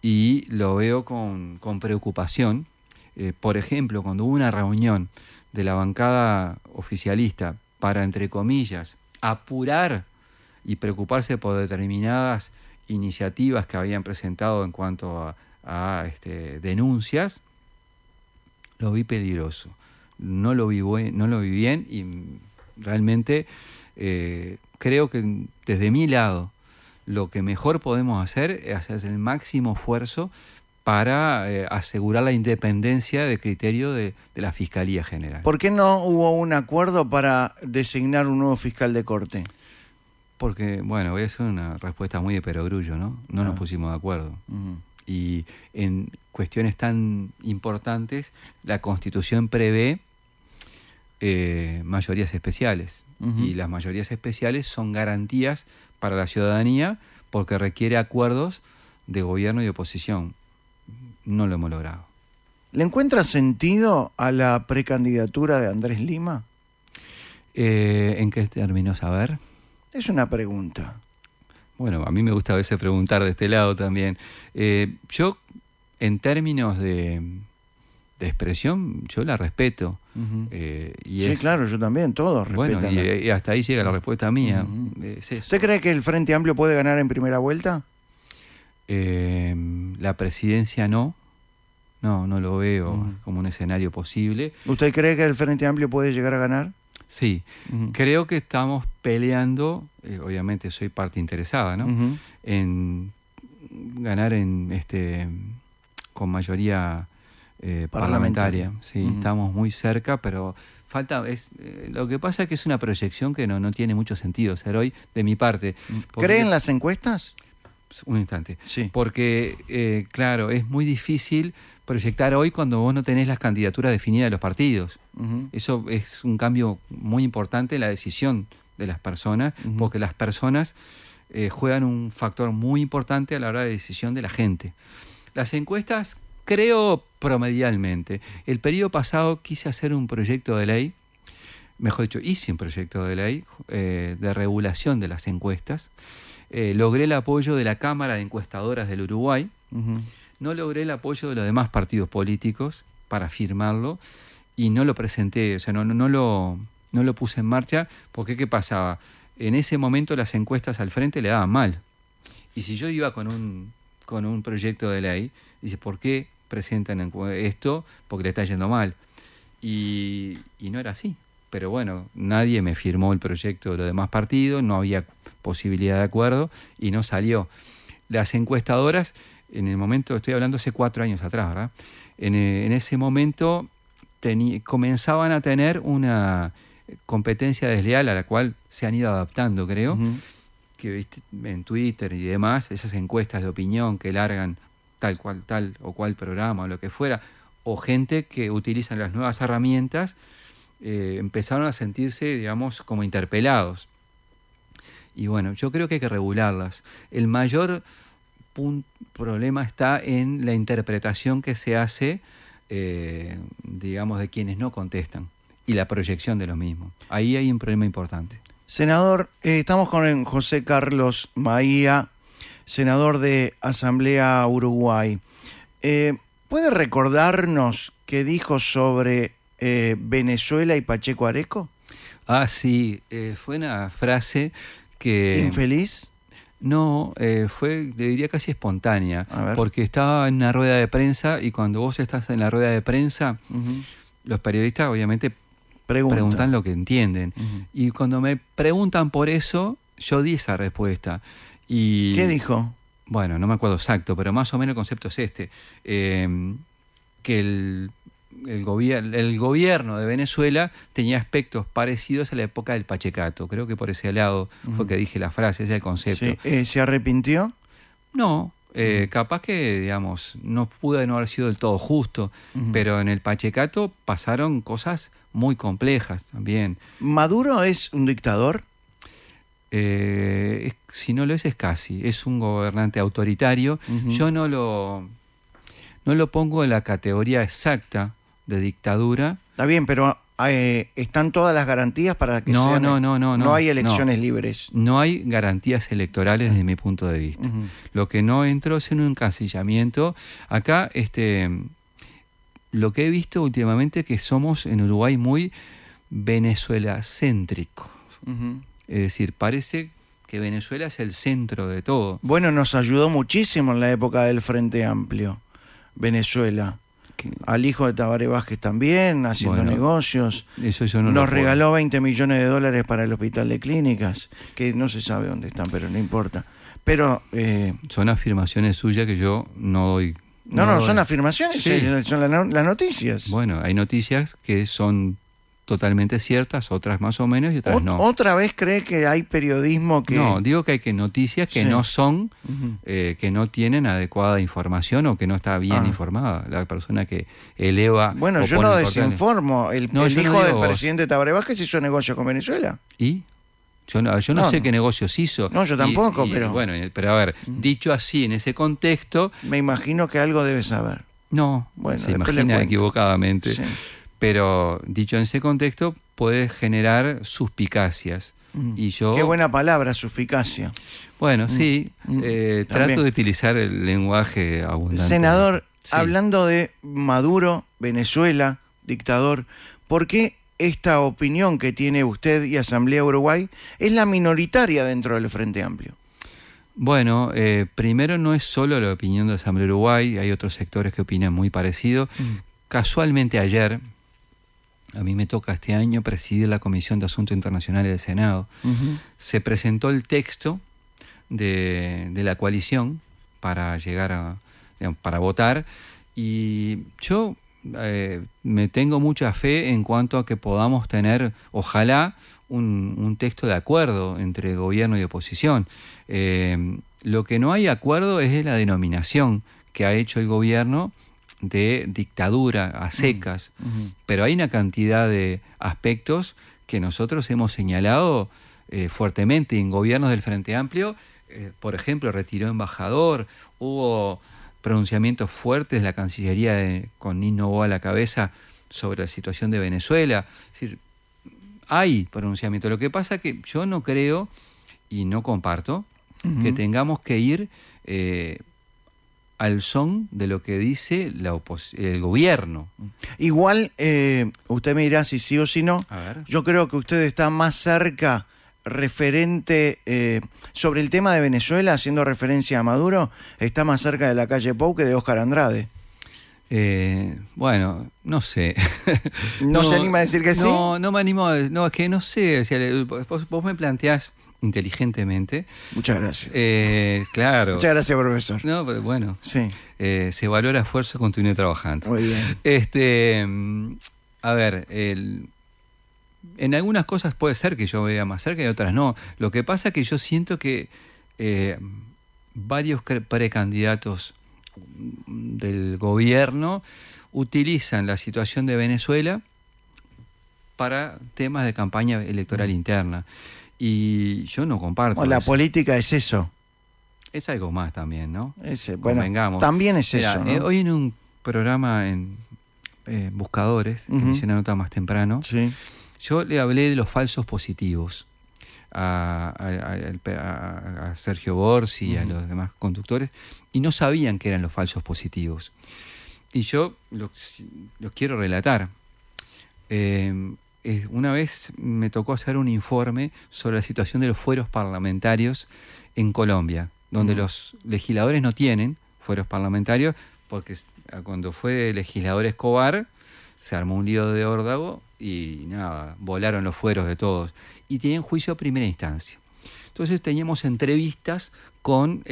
y lo veo con preocupación. Por ejemplo, cuando hubo una reunión de la bancada oficialista para, entre comillas, apurar y preocuparse por determinadas iniciativas que habían presentado en cuanto a denuncias, lo vi peligroso. No lo vi bien y realmente creo que desde mi lado lo que mejor podemos hacer es hacer el máximo esfuerzo para asegurar la independencia de criterio de la Fiscalía General. ¿Por qué no hubo un acuerdo para designar un nuevo fiscal de Corte? Porque, bueno, voy a hacer una respuesta muy de perogrullo, ¿no? No nos pusimos de acuerdo. Y en cuestiones tan importantes, la Constitución prevé mayorías especiales. Y las mayorías especiales son garantías para la ciudadanía porque requiere acuerdos de gobierno y oposición. No lo hemos logrado. ¿Le encuentra sentido a la precandidatura de Andrés Lima? ¿En qué términos? A ver. Es una pregunta. Bueno, a mí me gusta a veces preguntar de este lado también. Yo, en términos de de expresión, yo la respeto. Sí, claro, yo también, todos respetan. Bueno, y hasta ahí llega la respuesta mía. Es eso. ¿Usted cree que el Frente Amplio puede ganar en primera vuelta? La presidencia no lo veo como un escenario posible. ¿Usted cree que el Frente Amplio puede llegar a ganar? Sí, creo que estamos peleando, obviamente soy parte interesada, ¿no? En ganar con mayoría parlamentaria. Sí, estamos muy cerca, pero falta. Lo que pasa es que es una proyección que no tiene mucho sentido ser hoy de mi parte. ¿Cree en las encuestas? Un instante. Sí. Porque, claro, es muy difícil proyectar hoy cuando vos no tenés las candidaturas definidas de los partidos. Eso es un cambio muy importante en la decisión de las personas, porque las personas juegan un factor muy importante a la hora de decisión de la gente. Las encuestas, creo promedialmente. El periodo pasado quise hacer un proyecto de ley, mejor dicho, hice un proyecto de ley de regulación de las encuestas. Logré el apoyo de la Cámara de Encuestadoras del Uruguay. No logré el apoyo de los demás partidos políticos para firmarlo y no lo presenté, o sea, no lo puse en marcha, porque ¿qué pasaba? En ese momento las encuestas al frente le daban mal. Y si yo iba con un proyecto de ley, dice, ¿por qué presentan esto? Porque le está yendo mal. Y no era así. Pero bueno, nadie me firmó el proyecto de los demás partidos, no había posibilidad de acuerdo y no salió. Las encuestadoras, en el momento, estoy hablando hace 4 años atrás, ¿verdad? En ese momento comenzaban a tener una competencia desleal a la cual se han ido adaptando, creo, que ¿viste? En Twitter y demás, esas encuestas de opinión que largan tal o cual programa o lo que fuera, o gente que utilizan las nuevas herramientas, empezaron a sentirse, digamos, como interpelados. Y bueno, yo creo que hay que regularlas. El mayor problema está en la interpretación que se hace, digamos, de quienes no contestan y la proyección de lo mismo. Ahí hay un problema importante. Senador, estamos con José Carlos Maía, senador de Asamblea Uruguay. ¿Puede recordarnos qué dijo sobre Venezuela y Pacheco Areco? Ah, sí, fue una frase que... ¿Infeliz? No, fue, le diría, casi espontánea, porque estaba en una rueda de prensa y cuando vos estás en la rueda de prensa, los periodistas obviamente preguntan lo que entienden. Y cuando me preguntan por eso, yo di esa respuesta. Y, ¿qué dijo? Bueno, no me acuerdo exacto, pero más o menos el concepto es este, que el gobierno de Venezuela tenía aspectos parecidos a la época del Pachecato. Creo que por ese lado fue que dije la frase, ese es el concepto. Sí. ¿Se arrepintió? No, capaz que, digamos, no pudo no haber sido del todo justo, pero en el Pachecato pasaron cosas muy complejas también. ¿Maduro es un dictador? Si no lo es casi. Es un gobernante autoritario. Yo no lo pongo en la categoría exacta de dictadura. Está bien, pero ¿están todas las garantías para que sean? No hay elecciones libres. No hay garantías electorales desde mi punto de vista. Lo que no entro es en un encasillamiento. Acá, lo que he visto últimamente es que somos en Uruguay muy Venezuela-céntricos. Es decir, parece que Venezuela es el centro de todo. Bueno, nos ayudó muchísimo en la época del Frente Amplio, Venezuela. Al hijo de Tabaré Vázquez también, haciendo negocios. Eso yo no nos regaló $20 millones para el hospital de clínicas, que no se sabe dónde están, pero no importa. Pero son afirmaciones suyas que yo no doy. No, son afirmaciones, sí. Son las noticias. Bueno, hay noticias que son totalmente ciertas, otras más o menos y otras no. ¿Otra vez cree que hay periodismo que...? No, digo que hay noticias que no son, que no tienen adecuada información o que no está bien informada la persona que eleva... Bueno, yo no desinformo. El hijo del presidente Tabaré Vázquez hizo negocio con Venezuela. ¿Y? Yo no sé qué negocios hizo. No, yo tampoco, pero... Bueno, pero a ver, dicho así, en ese contexto... Me imagino que algo debe saber. No, bueno, se imagina equivocadamente. Sí. Pero dicho en ese contexto puede generar suspicacias. Y yo, qué buena palabra, suspicacia. Bueno, sí, trato de utilizar el lenguaje abundante. Senador, hablando de Maduro, Venezuela, dictador, ¿por qué esta opinión que tiene usted y Asamblea Uruguay es la minoritaria dentro del Frente Amplio? Bueno, primero no es solo la opinión de Asamblea Uruguay, hay otros sectores que opinan muy parecido. Casualmente ayer, a mí me toca este año presidir la Comisión de Asuntos Internacionales del Senado. Se presentó el texto de la coalición para llegar para votar, y yo me tengo mucha fe en cuanto a que podamos tener, ojalá, un texto de acuerdo entre gobierno y oposición. Lo que no hay acuerdo es la denominación que ha hecho el gobierno de dictadura a secas, pero hay una cantidad de aspectos que nosotros hemos señalado fuertemente en gobiernos del Frente Amplio. Por ejemplo, retiró embajador, hubo pronunciamientos fuertes de la Cancillería con Nino Noboa a la cabeza sobre la situación de Venezuela. Es decir, hay pronunciamiento. Lo que pasa es que yo no creo y no comparto que tengamos que ir al son de lo que dice el gobierno. Igual, usted me dirá si sí o si no. Yo creo que usted está más cerca, referente sobre el tema de Venezuela, haciendo referencia a Maduro, está más cerca de la calle Pou que de Óscar Andrade. Bueno, no sé. ¿No se anima a decir que sí? No me animo no, es que no sé. O sea, vos me planteás inteligentemente. Muchas gracias. Claro. Muchas gracias, profesor. No, pero bueno. Sí. Se valora esfuerzo, continúe trabajando. Muy bien. A ver, en algunas cosas puede ser que yo vea más cerca y otras no. Lo que pasa es que yo siento que varios precandidatos del gobierno utilizan la situación de Venezuela para temas de campaña electoral interna. Y yo no comparto la eso. política es eso. Es algo más también, ¿no? Bueno, también es eso, ¿no? Hoy en un programa en Buscadores, que me hice una nota más temprano, sí, yo le hablé de los falsos positivos a Sergio Borsi y a los demás conductores, y no sabían qué eran los falsos positivos. Y yo los quiero relatar. Una vez me tocó hacer un informe sobre la situación de los fueros parlamentarios en Colombia, donde los legisladores no tienen fueros parlamentarios, porque cuando fue legislador Escobar se armó un lío de órdago y nada, volaron los fueros de todos. Y tenían juicio a primera instancia. Entonces teníamos entrevistas con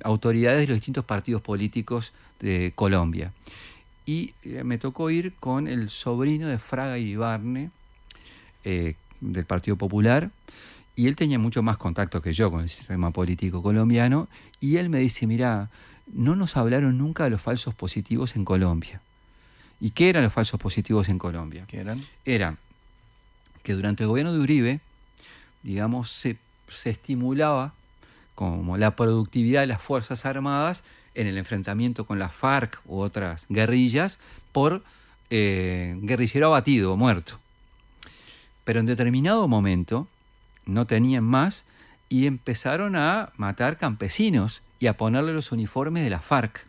autoridades de los distintos partidos políticos de Colombia. Y me tocó ir con el sobrino de Fraga Iribarne, del Partido Popular, y él tenía mucho más contacto que yo con el sistema político colombiano, y él me dice, mirá, no nos hablaron nunca de los falsos positivos en Colombia. ¿Y qué eran los falsos positivos en Colombia? ¿Qué eran? Era que durante el gobierno de Uribe, digamos, se estimulaba como la productividad de las Fuerzas Armadas en el enfrentamiento con las FARC u otras guerrillas por guerrillero abatido o muerto. Pero en determinado momento no tenían más y empezaron a matar campesinos y a ponerle los uniformes de la FARC.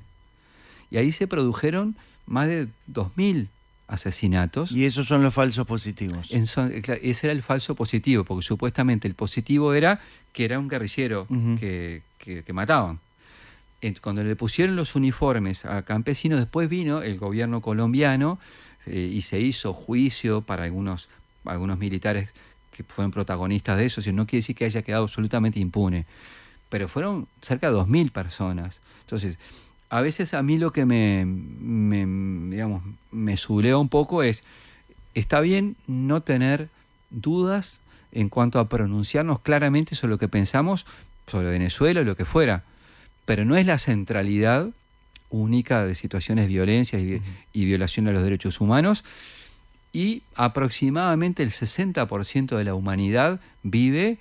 Y ahí se produjeron más de 2.000 asesinatos. Y esos son los falsos positivos. Ese era el falso positivo, porque supuestamente el positivo era que era un guerrillero que mataban. Cuando le pusieron los uniformes a campesinos, después vino el gobierno colombiano y se hizo juicio para algunos militares que fueron protagonistas de eso. No quiere decir que haya quedado absolutamente impune, pero fueron cerca de 2.000 personas. Entonces, a veces a mí lo que me subleva un poco es, está bien no tener dudas en cuanto a pronunciarnos claramente sobre lo que pensamos sobre Venezuela o lo que fuera, pero no es la centralidad única de situaciones de violencia y violación de los derechos humanos, y aproximadamente el 60% de la humanidad vive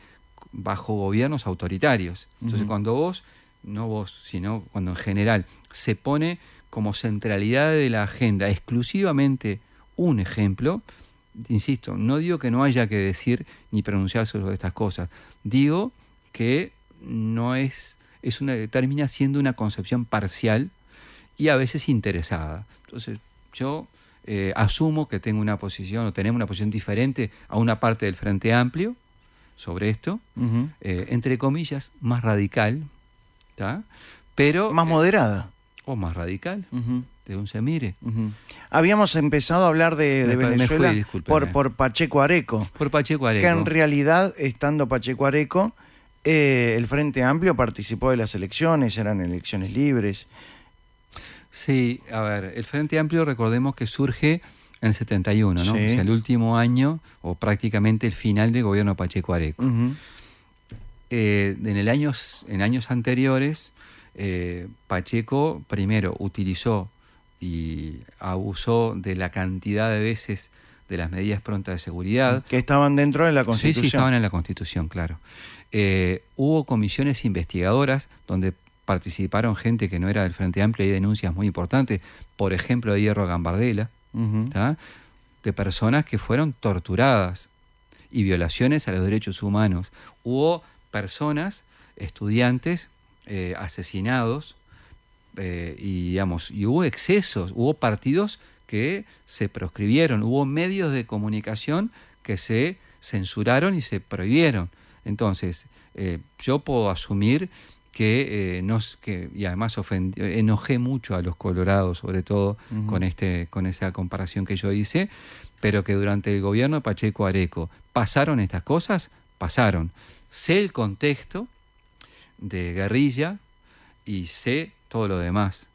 bajo gobiernos autoritarios. Entonces, cuando sino cuando en general se pone como centralidad de la agenda exclusivamente un ejemplo, insisto, no digo que no haya que decir ni pronunciarse sobre estas cosas, digo que no termina siendo una concepción parcial y a veces interesada. Entonces, yo asumo que tengo una posición, o tenemos una posición diferente a una parte del Frente Amplio sobre esto, entre comillas, más radical, ¿tá? Pero, más moderada. O más radical, según se mire. Habíamos empezado a hablar de Venezuela por Pacheco Areco. Por Pacheco Areco. Que en realidad, estando Pacheco Areco, el Frente Amplio participó de las elecciones, eran elecciones libres. Sí, a ver, el Frente Amplio, recordemos que surge en el 71, ¿no? Sí. O sea, el último año, o prácticamente el final del gobierno de Pacheco Areco. En años anteriores, Pacheco primero utilizó y abusó de la cantidad de veces de las medidas prontas de seguridad. Que estaban dentro de la Constitución. Sí, estaban en la Constitución, claro. Hubo comisiones investigadoras donde participaron gente que no era del Frente Amplio, y denuncias muy importantes, por ejemplo, de Hierro Gambardella, de personas que fueron torturadas y violaciones a los derechos humanos. Hubo personas, estudiantes, asesinados, y hubo excesos, hubo partidos que se proscribieron, hubo medios de comunicación que se censuraron y se prohibieron. Entonces, yo puedo asumir y además enojé mucho a los colorados, sobre todo con esa comparación que yo hice, pero que durante el gobierno de Pacheco Areco pasaron estas cosas, pasaron. Sé el contexto de guerrilla y sé todo lo demás,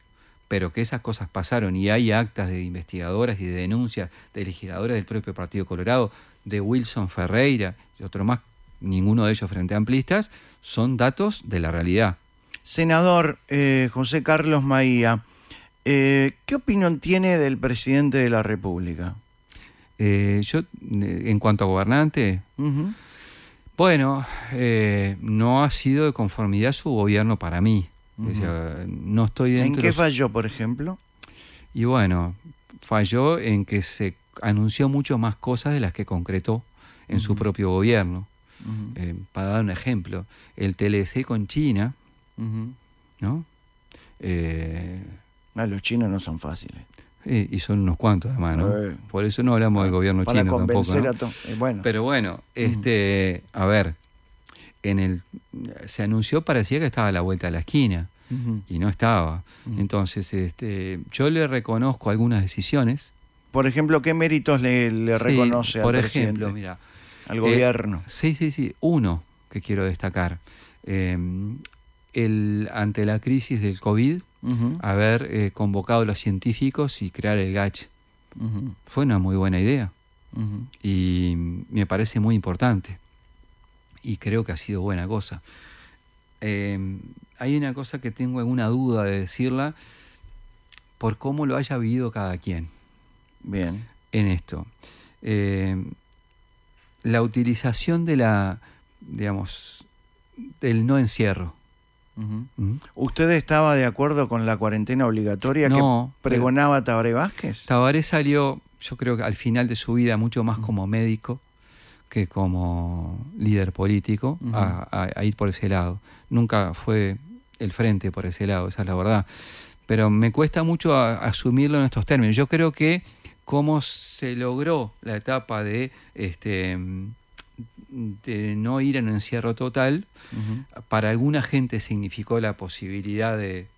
pero que esas cosas pasaron y hay actas de investigadoras y de denuncias de legisladores del propio Partido Colorado, de Wilson Ferreira y otro más, ninguno de ellos frente amplistas, son datos de la realidad. Senador José Carlos Maía, ¿qué opinión tiene del presidente de la República? Yo, en cuanto a gobernante, bueno, no ha sido de conformidad su gobierno para mí. O sea, no estoy dentro. ¿En qué falló, por ejemplo? Y bueno, falló en que se anunció mucho más cosas de las que concretó en su propio gobierno. Para dar un ejemplo, el TLC con China, ¿no? Los chinos no son fáciles. Y son unos cuantos además, ¿no? Por eso no hablamos del gobierno chino convencer tampoco, ¿no? Bueno. Pero bueno, a ver, se anunció, parecía que estaba a la vuelta de la esquina, y no estaba. Entonces, yo le reconozco algunas decisiones. Por ejemplo, ¿qué méritos le reconoce al presidente? Por ejemplo, mira, al gobierno. Sí. Uno que quiero destacar. Ante la crisis del COVID, haber convocado a los científicos y crear el GACH. Fue una muy buena idea. Y me parece muy importante. Y creo que ha sido buena cosa. Hay una cosa que tengo alguna duda de decirla, por cómo lo haya vivido cada quien. Bien. En esto. La utilización del no encierro. ¿Usted estaba de acuerdo con la cuarentena obligatoria que pregonaba Tabaré Vázquez? Tabaré salió, yo creo que al final de su vida, mucho más como médico que como líder político, a ir por ese lado. Nunca fue el frente por ese lado, esa es la verdad. Pero me cuesta mucho asumirlo en estos términos. Yo creo que cómo se logró la etapa de no ir en un encierro total, para alguna gente significó la posibilidad de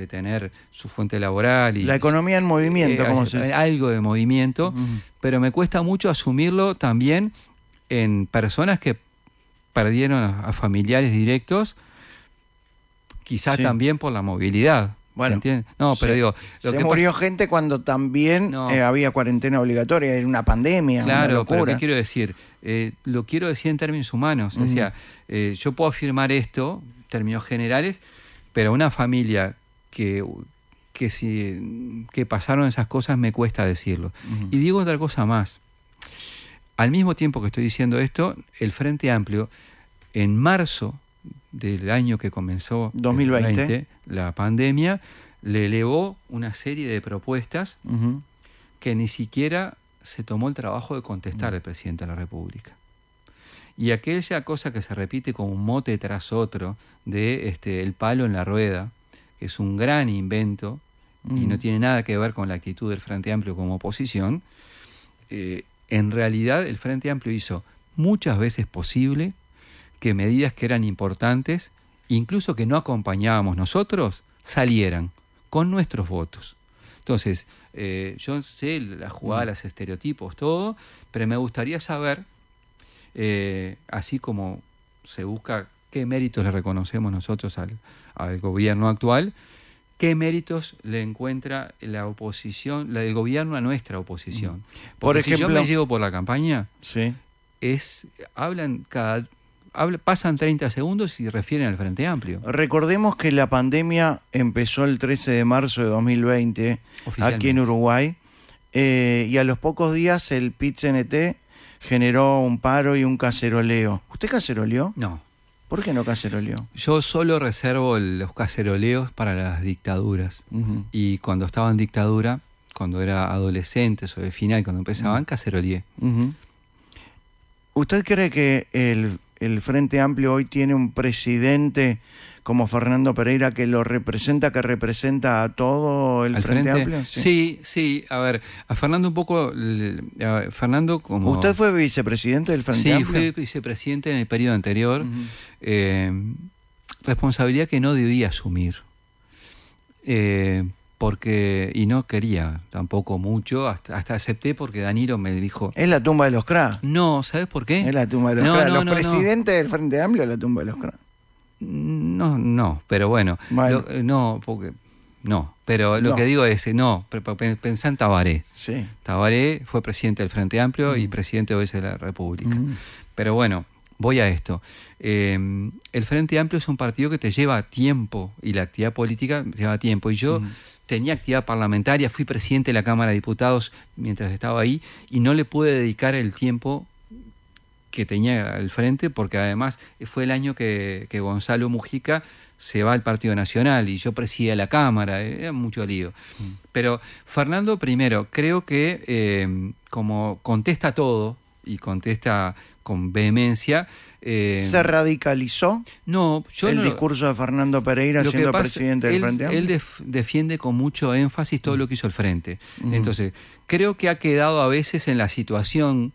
tener su fuente laboral. Y la economía en movimiento, ¿cómo se dice? Algo de movimiento, pero me cuesta mucho asumirlo también en personas que perdieron a familiares directos, quizás también por la movilidad. Bueno, ¿entiendes? No, pero digo, se murió gente cuando también había cuarentena obligatoria, era una pandemia, claro, una locura. Pero ¿qué quiero decir? Lo quiero decir en términos humanos. O sea, yo puedo afirmar esto, en términos generales, pero una familia que pasaron esas cosas me cuesta decirlo. Y digo otra cosa más. Al mismo tiempo que estoy diciendo esto, el Frente Amplio, en marzo del año que comenzó 2020, la pandemia, le elevó una serie de propuestas que ni siquiera se tomó el trabajo de contestar el presidente de la República. Y aquella cosa que se repite como un mote tras otro de el palo en la rueda, que es un gran invento y no tiene nada que ver con la actitud del Frente Amplio como oposición, en realidad el Frente Amplio hizo muchas veces posible que medidas que eran importantes, incluso que no acompañábamos nosotros, salieran con nuestros votos. Entonces, yo sé la jugada, los estereotipos, todo, pero me gustaría saber, así como se busca qué méritos le reconocemos nosotros al gobierno actual, qué méritos le encuentra la oposición, el gobierno a nuestra oposición. Porque si yo me llevo por la campaña, sí, pasan 30 segundos y refieren al Frente Amplio. Recordemos que la pandemia empezó el 13 de marzo de 2020 aquí en Uruguay, y a los pocos días el PIT-CNT generó un paro y un caceroleo. ¿Usted caceroleó? No. ¿Por qué no caceroleó? Yo solo reservo los caceroleos para las dictaduras. Y cuando estaba en dictadura, cuando era adolescente, sobre el final, cuando empezaban, caceroleé. ¿Usted cree que el Frente Amplio hoy tiene un presidente como Fernando Pereira que representa a todo el Frente Amplio? Sí. A ver, a Fernando un poco... Fernando como... ¿Usted fue vicepresidente del Frente Amplio? Sí, fui vicepresidente en el periodo anterior. Responsabilidad que no debía asumir. Y no quería tampoco mucho, hasta acepté porque Danilo me dijo... ¿Es la tumba de los CRA? No, ¿sabes por qué? Es la tumba de los CRA. Los presidentes del Frente Amplio es la tumba de los CRA. No, pero bueno. Lo que digo es, pensá en Tabaré. Sí. Tabaré fue presidente del Frente Amplio y presidente de la República. Pero bueno, voy a esto. El Frente Amplio es un partido que te lleva tiempo y la actividad política lleva tiempo. Y yo tenía actividad parlamentaria, fui presidente de la Cámara de Diputados mientras estaba ahí y no le pude dedicar el tiempo que tenía al frente, porque además fue el año que Gonzalo Mujica se va al Partido Nacional y yo presidía la Cámara, era mucho lío. Pero Fernando, primero, creo que como contesta todo y contesta con vehemencia... ¿Se radicalizó? No, el discurso de Fernando Pereira siendo presidente del Frente Amplio. Él defiende con mucho énfasis todo lo que hizo el Frente. Entonces, creo que ha quedado a veces en la situación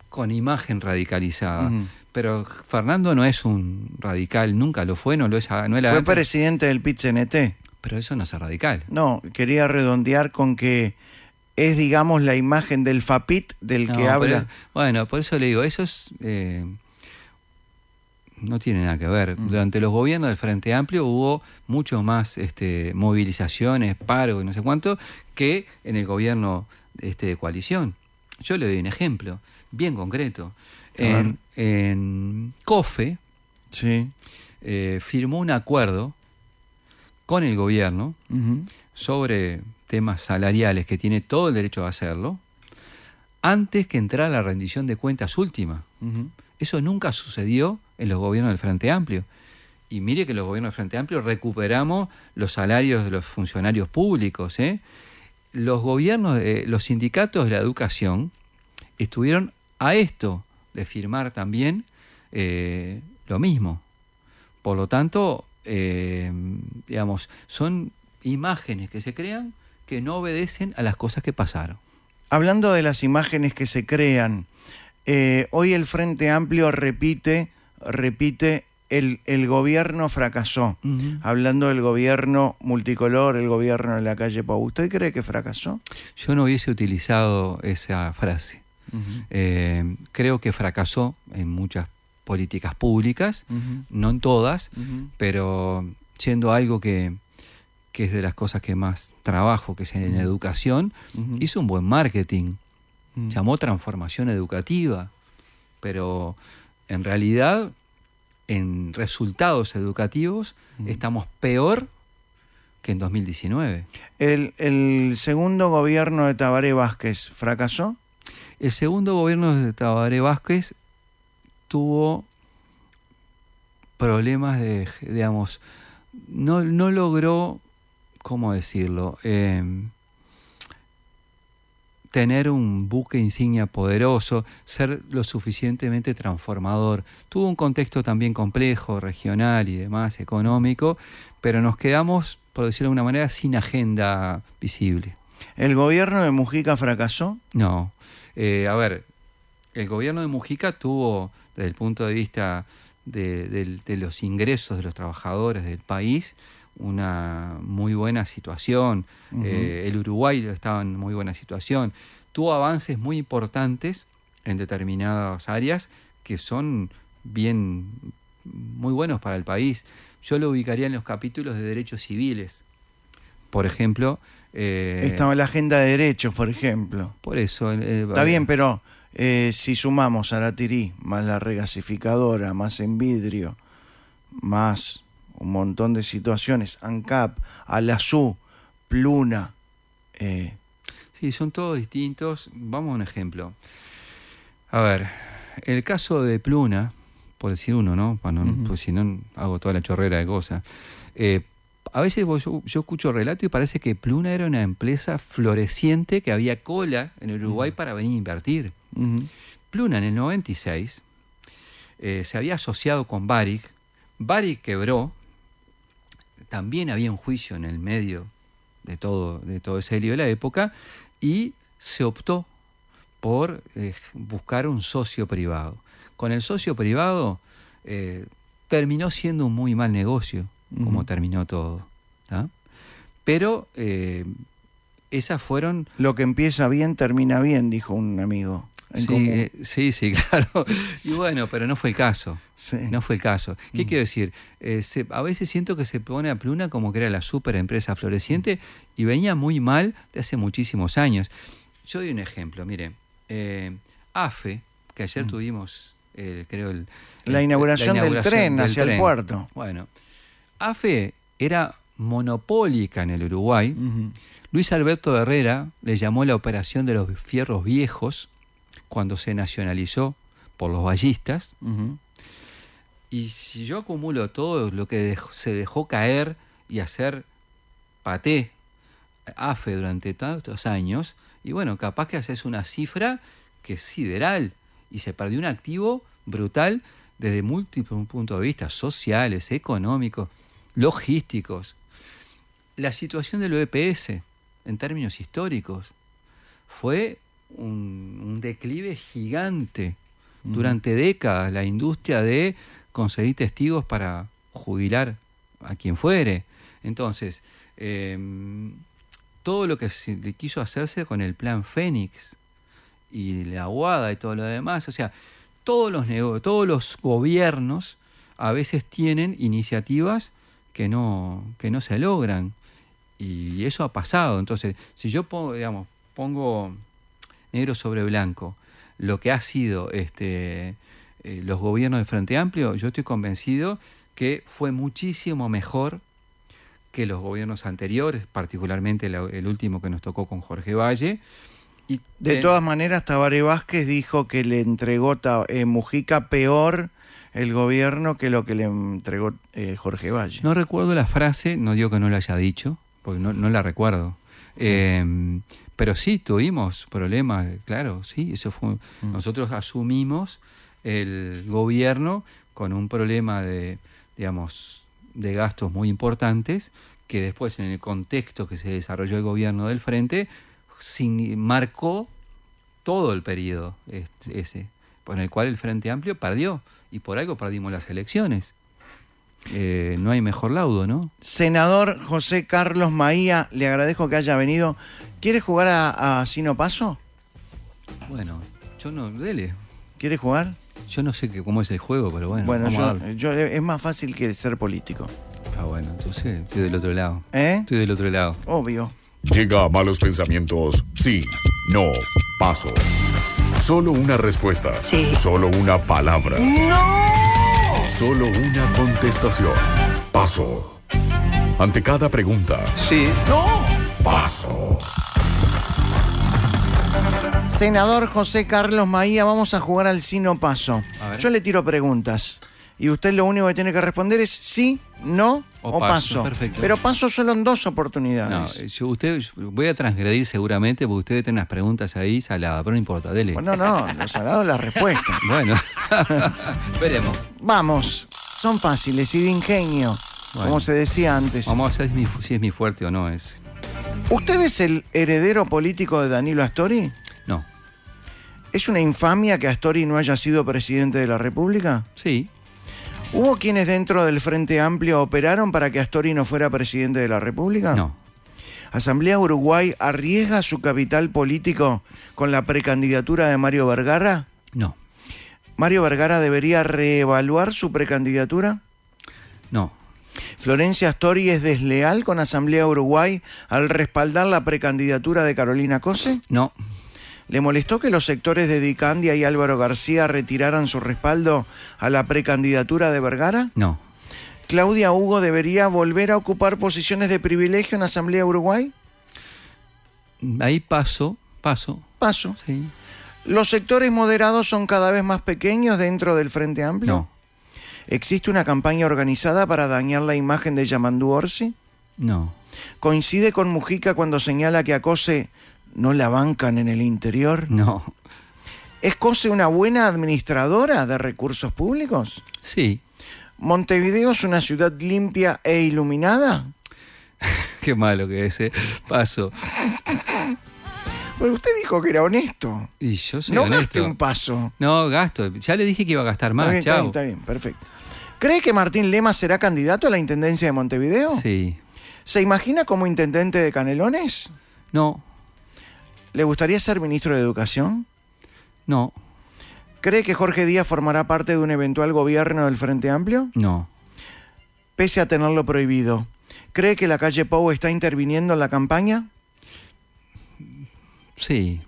con imagen radicalizada. Pero Fernando no es un radical, nunca lo fue, no lo es. Fue presidente del PIT-CNT. Pero eso no es radical. No, quería redondear con que es, digamos, la imagen del FAPIT del que habla. Bueno, por eso le digo, eso es... no tiene nada que ver. Durante los gobiernos del Frente Amplio hubo mucho más movilizaciones, paros y no sé cuánto, que en el gobierno de coalición. Yo le doy un ejemplo bien concreto. En COFE firmó un acuerdo con el gobierno sobre temas salariales, que tiene todo el derecho a hacerlo, antes que entrara la rendición de cuentas última. Eso nunca sucedió en los gobiernos del Frente Amplio. Y mire que los gobiernos del Frente Amplio recuperamos los salarios de los funcionarios públicos. Los gobiernos, los sindicatos de la educación estuvieron a esto de firmar también lo mismo. Por lo tanto, digamos, son imágenes que se crean que no obedecen a las cosas que pasaron. Hablando de las imágenes que se crean, hoy el Frente Amplio repite el gobierno fracasó. Hablando del gobierno multicolor, el gobierno de la calle Pau. ¿Usted cree que fracasó? Yo no hubiese utilizado esa frase. Creo que fracasó en muchas políticas públicas, no en todas, pero siendo algo que es de las cosas que más trabajo, que es en educación, hizo un buen marketing, llamó transformación educativa, pero en realidad en resultados educativos estamos peor que en 2019. ¿El segundo gobierno de Tabaré Vázquez fracasó? El segundo gobierno de Tabaré Vázquez tuvo problemas digamos, no logró, ¿cómo decirlo? Tener un buque insignia poderoso, ser lo suficientemente transformador. Tuvo un contexto también complejo, regional y demás, económico, pero nos quedamos por decirlo de alguna manera, sin agenda visible. ¿El gobierno de Mujica fracasó? No. A ver, el gobierno de Mujica tuvo, desde el punto de vista de los ingresos de los trabajadores del país, una muy buena situación. El Uruguay estaba en muy buena situación. Tuvo avances muy importantes en determinadas áreas que son muy buenos para el país. Yo lo ubicaría en los capítulos de derechos civiles. Por ejemplo... estaba la agenda de derechos, por ejemplo. Por eso... Está bien, pero si sumamos Aratirí, más la regasificadora, más Envidrio, más un montón de situaciones, ANCAP, Alasú, Pluna... Sí, son todos distintos. Vamos a un ejemplo. A ver, el caso de Pluna, por decir uno, ¿no? Pues si no hago toda la chorrera de cosas. A veces yo escucho relato y parece que Pluna era una empresa floreciente, que había cola en el Uruguay para venir a invertir. Pluna en el 96 se había asociado con Barrick. Barrick quebró. También había un juicio en el medio de todo ese lío de la época y se optó por buscar un socio privado. Con el socio privado terminó siendo un muy mal negocio, como terminó todo, ¿tá? Pero esas fueron... Lo que empieza bien, termina bien, dijo un amigo. Sí, claro. Y bueno, pero no fue el caso. Sí. No fue el caso. ¿Qué quiero decir? A veces siento que se pone a Pluna como que era la super empresa floreciente y venía muy mal de hace muchísimos años. Yo doy un ejemplo, mire. AFE, que ayer tuvimos, creo, la inauguración del tren hacia el puerto. Bueno, AFE era monopólica en el Uruguay. Luis Alberto Herrera le llamó la operación de los fierros viejos cuando se nacionalizó por los ballistas. Y si yo acumulo todo lo que se dejó caer y hacer paté AFE durante tantos años, y bueno, capaz que haces una cifra que es sideral y se perdió un activo brutal desde múltiples puntos de vista, sociales, económicos, logísticos. La situación del EPS, en términos históricos, fue un declive gigante. Durante décadas, la industria de conseguir testigos para jubilar a quien fuere. Entonces, todo lo que se quiso hacerse con el plan Fénix y la Aguada y todo lo demás, o sea, todos los gobiernos a veces tienen iniciativas que no se logran, y eso ha pasado. Entonces, si yo pongo negro sobre blanco lo que ha sido los gobiernos del Frente Amplio, yo estoy convencido que fue muchísimo mejor que los gobiernos anteriores, particularmente el último que nos tocó con Jorge Valle. Y de todas maneras, Tabaré Vázquez dijo que le entregó Mujica peor el gobierno que lo que le entregó Jorge Valle. No recuerdo la frase, no digo que no la haya dicho, porque no la recuerdo. Sí. Pero sí, tuvimos problemas, claro, sí, eso fue. Nosotros asumimos el gobierno con un problema de gastos muy importantes, que después, en el contexto que se desarrolló el gobierno del Frente, marcó todo el periodo ese, por el cual el Frente Amplio perdió, y por algo perdimos las elecciones. No hay mejor laudo, ¿no? Senador José Carlos Maía, le agradezco que haya venido. ¿Quiere jugar a Sino Paso? Bueno, yo no, dele. ¿Quiere jugar? Yo no sé cómo es el juego, pero bueno. Bueno, yo es más fácil que ser político. Ah, bueno, entonces estoy del otro lado. Estoy del otro lado. Obvio. Llega a Malos Pensamientos. Sí, no, paso. Solo una respuesta. Sí. Solo una palabra. ¡No! Solo una contestación. Paso. Ante cada pregunta. Sí. ¡No! Paso. Senador José Carlos Maía, vamos a jugar al sí no paso. Yo le tiro preguntas y usted lo único que tiene que responder es sí, no o paso. Perfecto. Pero paso solo en 2 oportunidades. No, yo voy a transgredir seguramente porque usted tiene unas preguntas ahí saladas, pero no importa, dele. Bueno, no, lo salado es la respuesta. Bueno, veremos. Vamos, son fáciles y de ingenio. Bueno, como se decía antes. vamos a ver si es mi fuerte o no es. ¿Usted es el heredero político de Danilo Astori? No. ¿Es una infamia que Astori no haya sido presidente de la República? Sí. ¿Hubo quienes dentro del Frente Amplio operaron para que Astori no fuera presidente de la República? No. ¿Asamblea Uruguay arriesga su capital político con la precandidatura de Mario Vergara? No. ¿Mario Vergara debería reevaluar su precandidatura? No. ¿Florencia Astori es desleal con Asamblea Uruguay al respaldar la precandidatura de Carolina Cose? No. ¿Le molestó que los sectores de Dicandia y Álvaro García retiraran su respaldo a la precandidatura de Vergara? No. ¿Claudia Hugo debería volver a ocupar posiciones de privilegio en Asamblea Uruguay? Ahí paso. Paso. Sí. ¿Los sectores moderados son cada vez más pequeños dentro del Frente Amplio? No. ¿Existe una campaña organizada para dañar la imagen de Yamandu Orsi? No. ¿Coincide con Mujica cuando señala que a Cose no la bancan en el interior? No. ¿Es Cose una buena administradora de recursos públicos? Sí. ¿Montevideo es una ciudad limpia e iluminada? Qué malo que es, Paso. Pero usted dijo que era honesto. Y yo soy No honesto. gaste un paso. No, gasto. Ya le dije que iba a gastar más. Está bien, Chao. está bien, perfecto. ¿Cree que Martín Lema será candidato a la intendencia de Montevideo? Sí. ¿Se imagina como intendente de Canelones? No. ¿Le gustaría ser ministro de Educación? No. ¿Cree que Jorge Díaz formará parte de un eventual gobierno del Frente Amplio? No. Pese a tenerlo prohibido, ¿cree que la calle Pou está interviniendo en la campaña? Sí.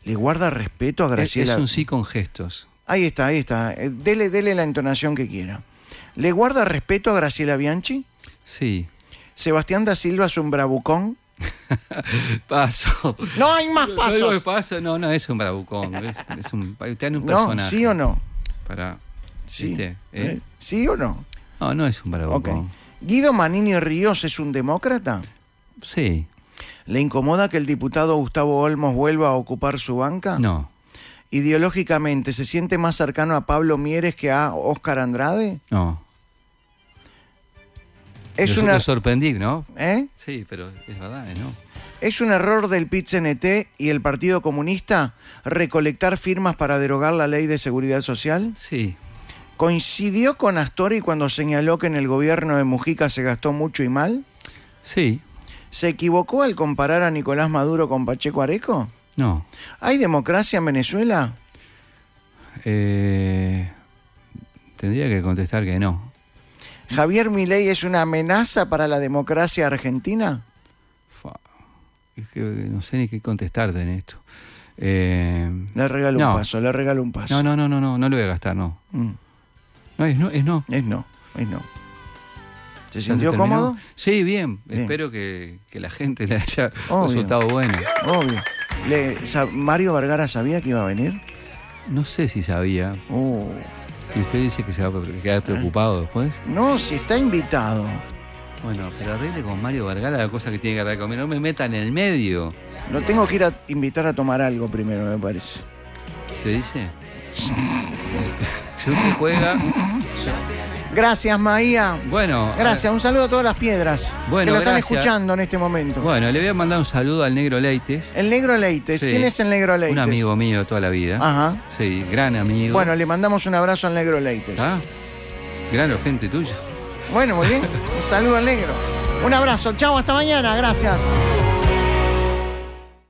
¿Le guarda respeto a Graciela? Es un sí con gestos. Ahí está, ahí está. Dele la entonación que quiera. ¿Le guarda respeto a Graciela Bianchi? Sí. ¿Sebastián da Silva es un bravucón? Paso. ¡No hay más pasos! No, paso. No, es un bravucón. Es un ¿No? personaje. ¿Sí o no? Para. Sí. ¿Viste? ¿Sí o no? No es un Ok. bravucón. ¿Guido Manini Ríos es un demócrata? Sí. ¿Le incomoda que el diputado Gustavo Olmos vuelva a ocupar su banca? No. ¿Ideológicamente se siente más cercano a Pablo Mieres que a Óscar Andrade? No. Es Lo una... sorprendí, ¿no? ¿Eh? Sí, pero es verdad, ¿no? ¿Es un error del PIT-CNT y el Partido Comunista recolectar firmas para derogar la Ley de Seguridad Social? Sí. ¿Coincidió con Astori cuando señaló que en el gobierno de Mujica se gastó mucho y mal? Sí. ¿Se equivocó al comparar a Nicolás Maduro con Pacheco Areco? No. ¿Hay democracia en Venezuela? Tendría que contestar que no. ¿Javier Milei es una amenaza para la democracia argentina? Es que no sé ni qué contestarte en esto. Le regalo no. un paso, le regalo un paso. No lo voy a gastar, no. Mm. No, es no. Es no. ¿Se ¿Ya sintió terminó? cómodo? Sí, bien. Bien. Espero que la gente le haya Obvio. resultado bueno. Obvio. ¿Mario Vergara sabía que iba a venir? No sé si sabía. Oh. Y usted dice que se va a quedar preocupado después. No, si está invitado. Bueno, pero arregle con Mario Vergara la cosa que tiene que arreglar conmigo. No me meta en el medio. Lo tengo que ir a invitar a tomar algo primero, me parece. ¿Te dice? Si usted juega... Gracias, Maía. Bueno. Gracias. Un saludo a todas las piedras Bueno, que lo están gracias. escuchando en este momento. Bueno, le voy a mandar un saludo al Negro Leites. El Negro Leites. Sí. ¿Quién es el Negro Leites? Un amigo mío de toda la vida. Ajá. Sí, gran amigo. Bueno, le mandamos un abrazo al Negro Leites. ¿Ah? Gran oyente tuyo. Bueno, muy bien. Un saludo al Negro. Un abrazo. Chao, hasta mañana. Gracias.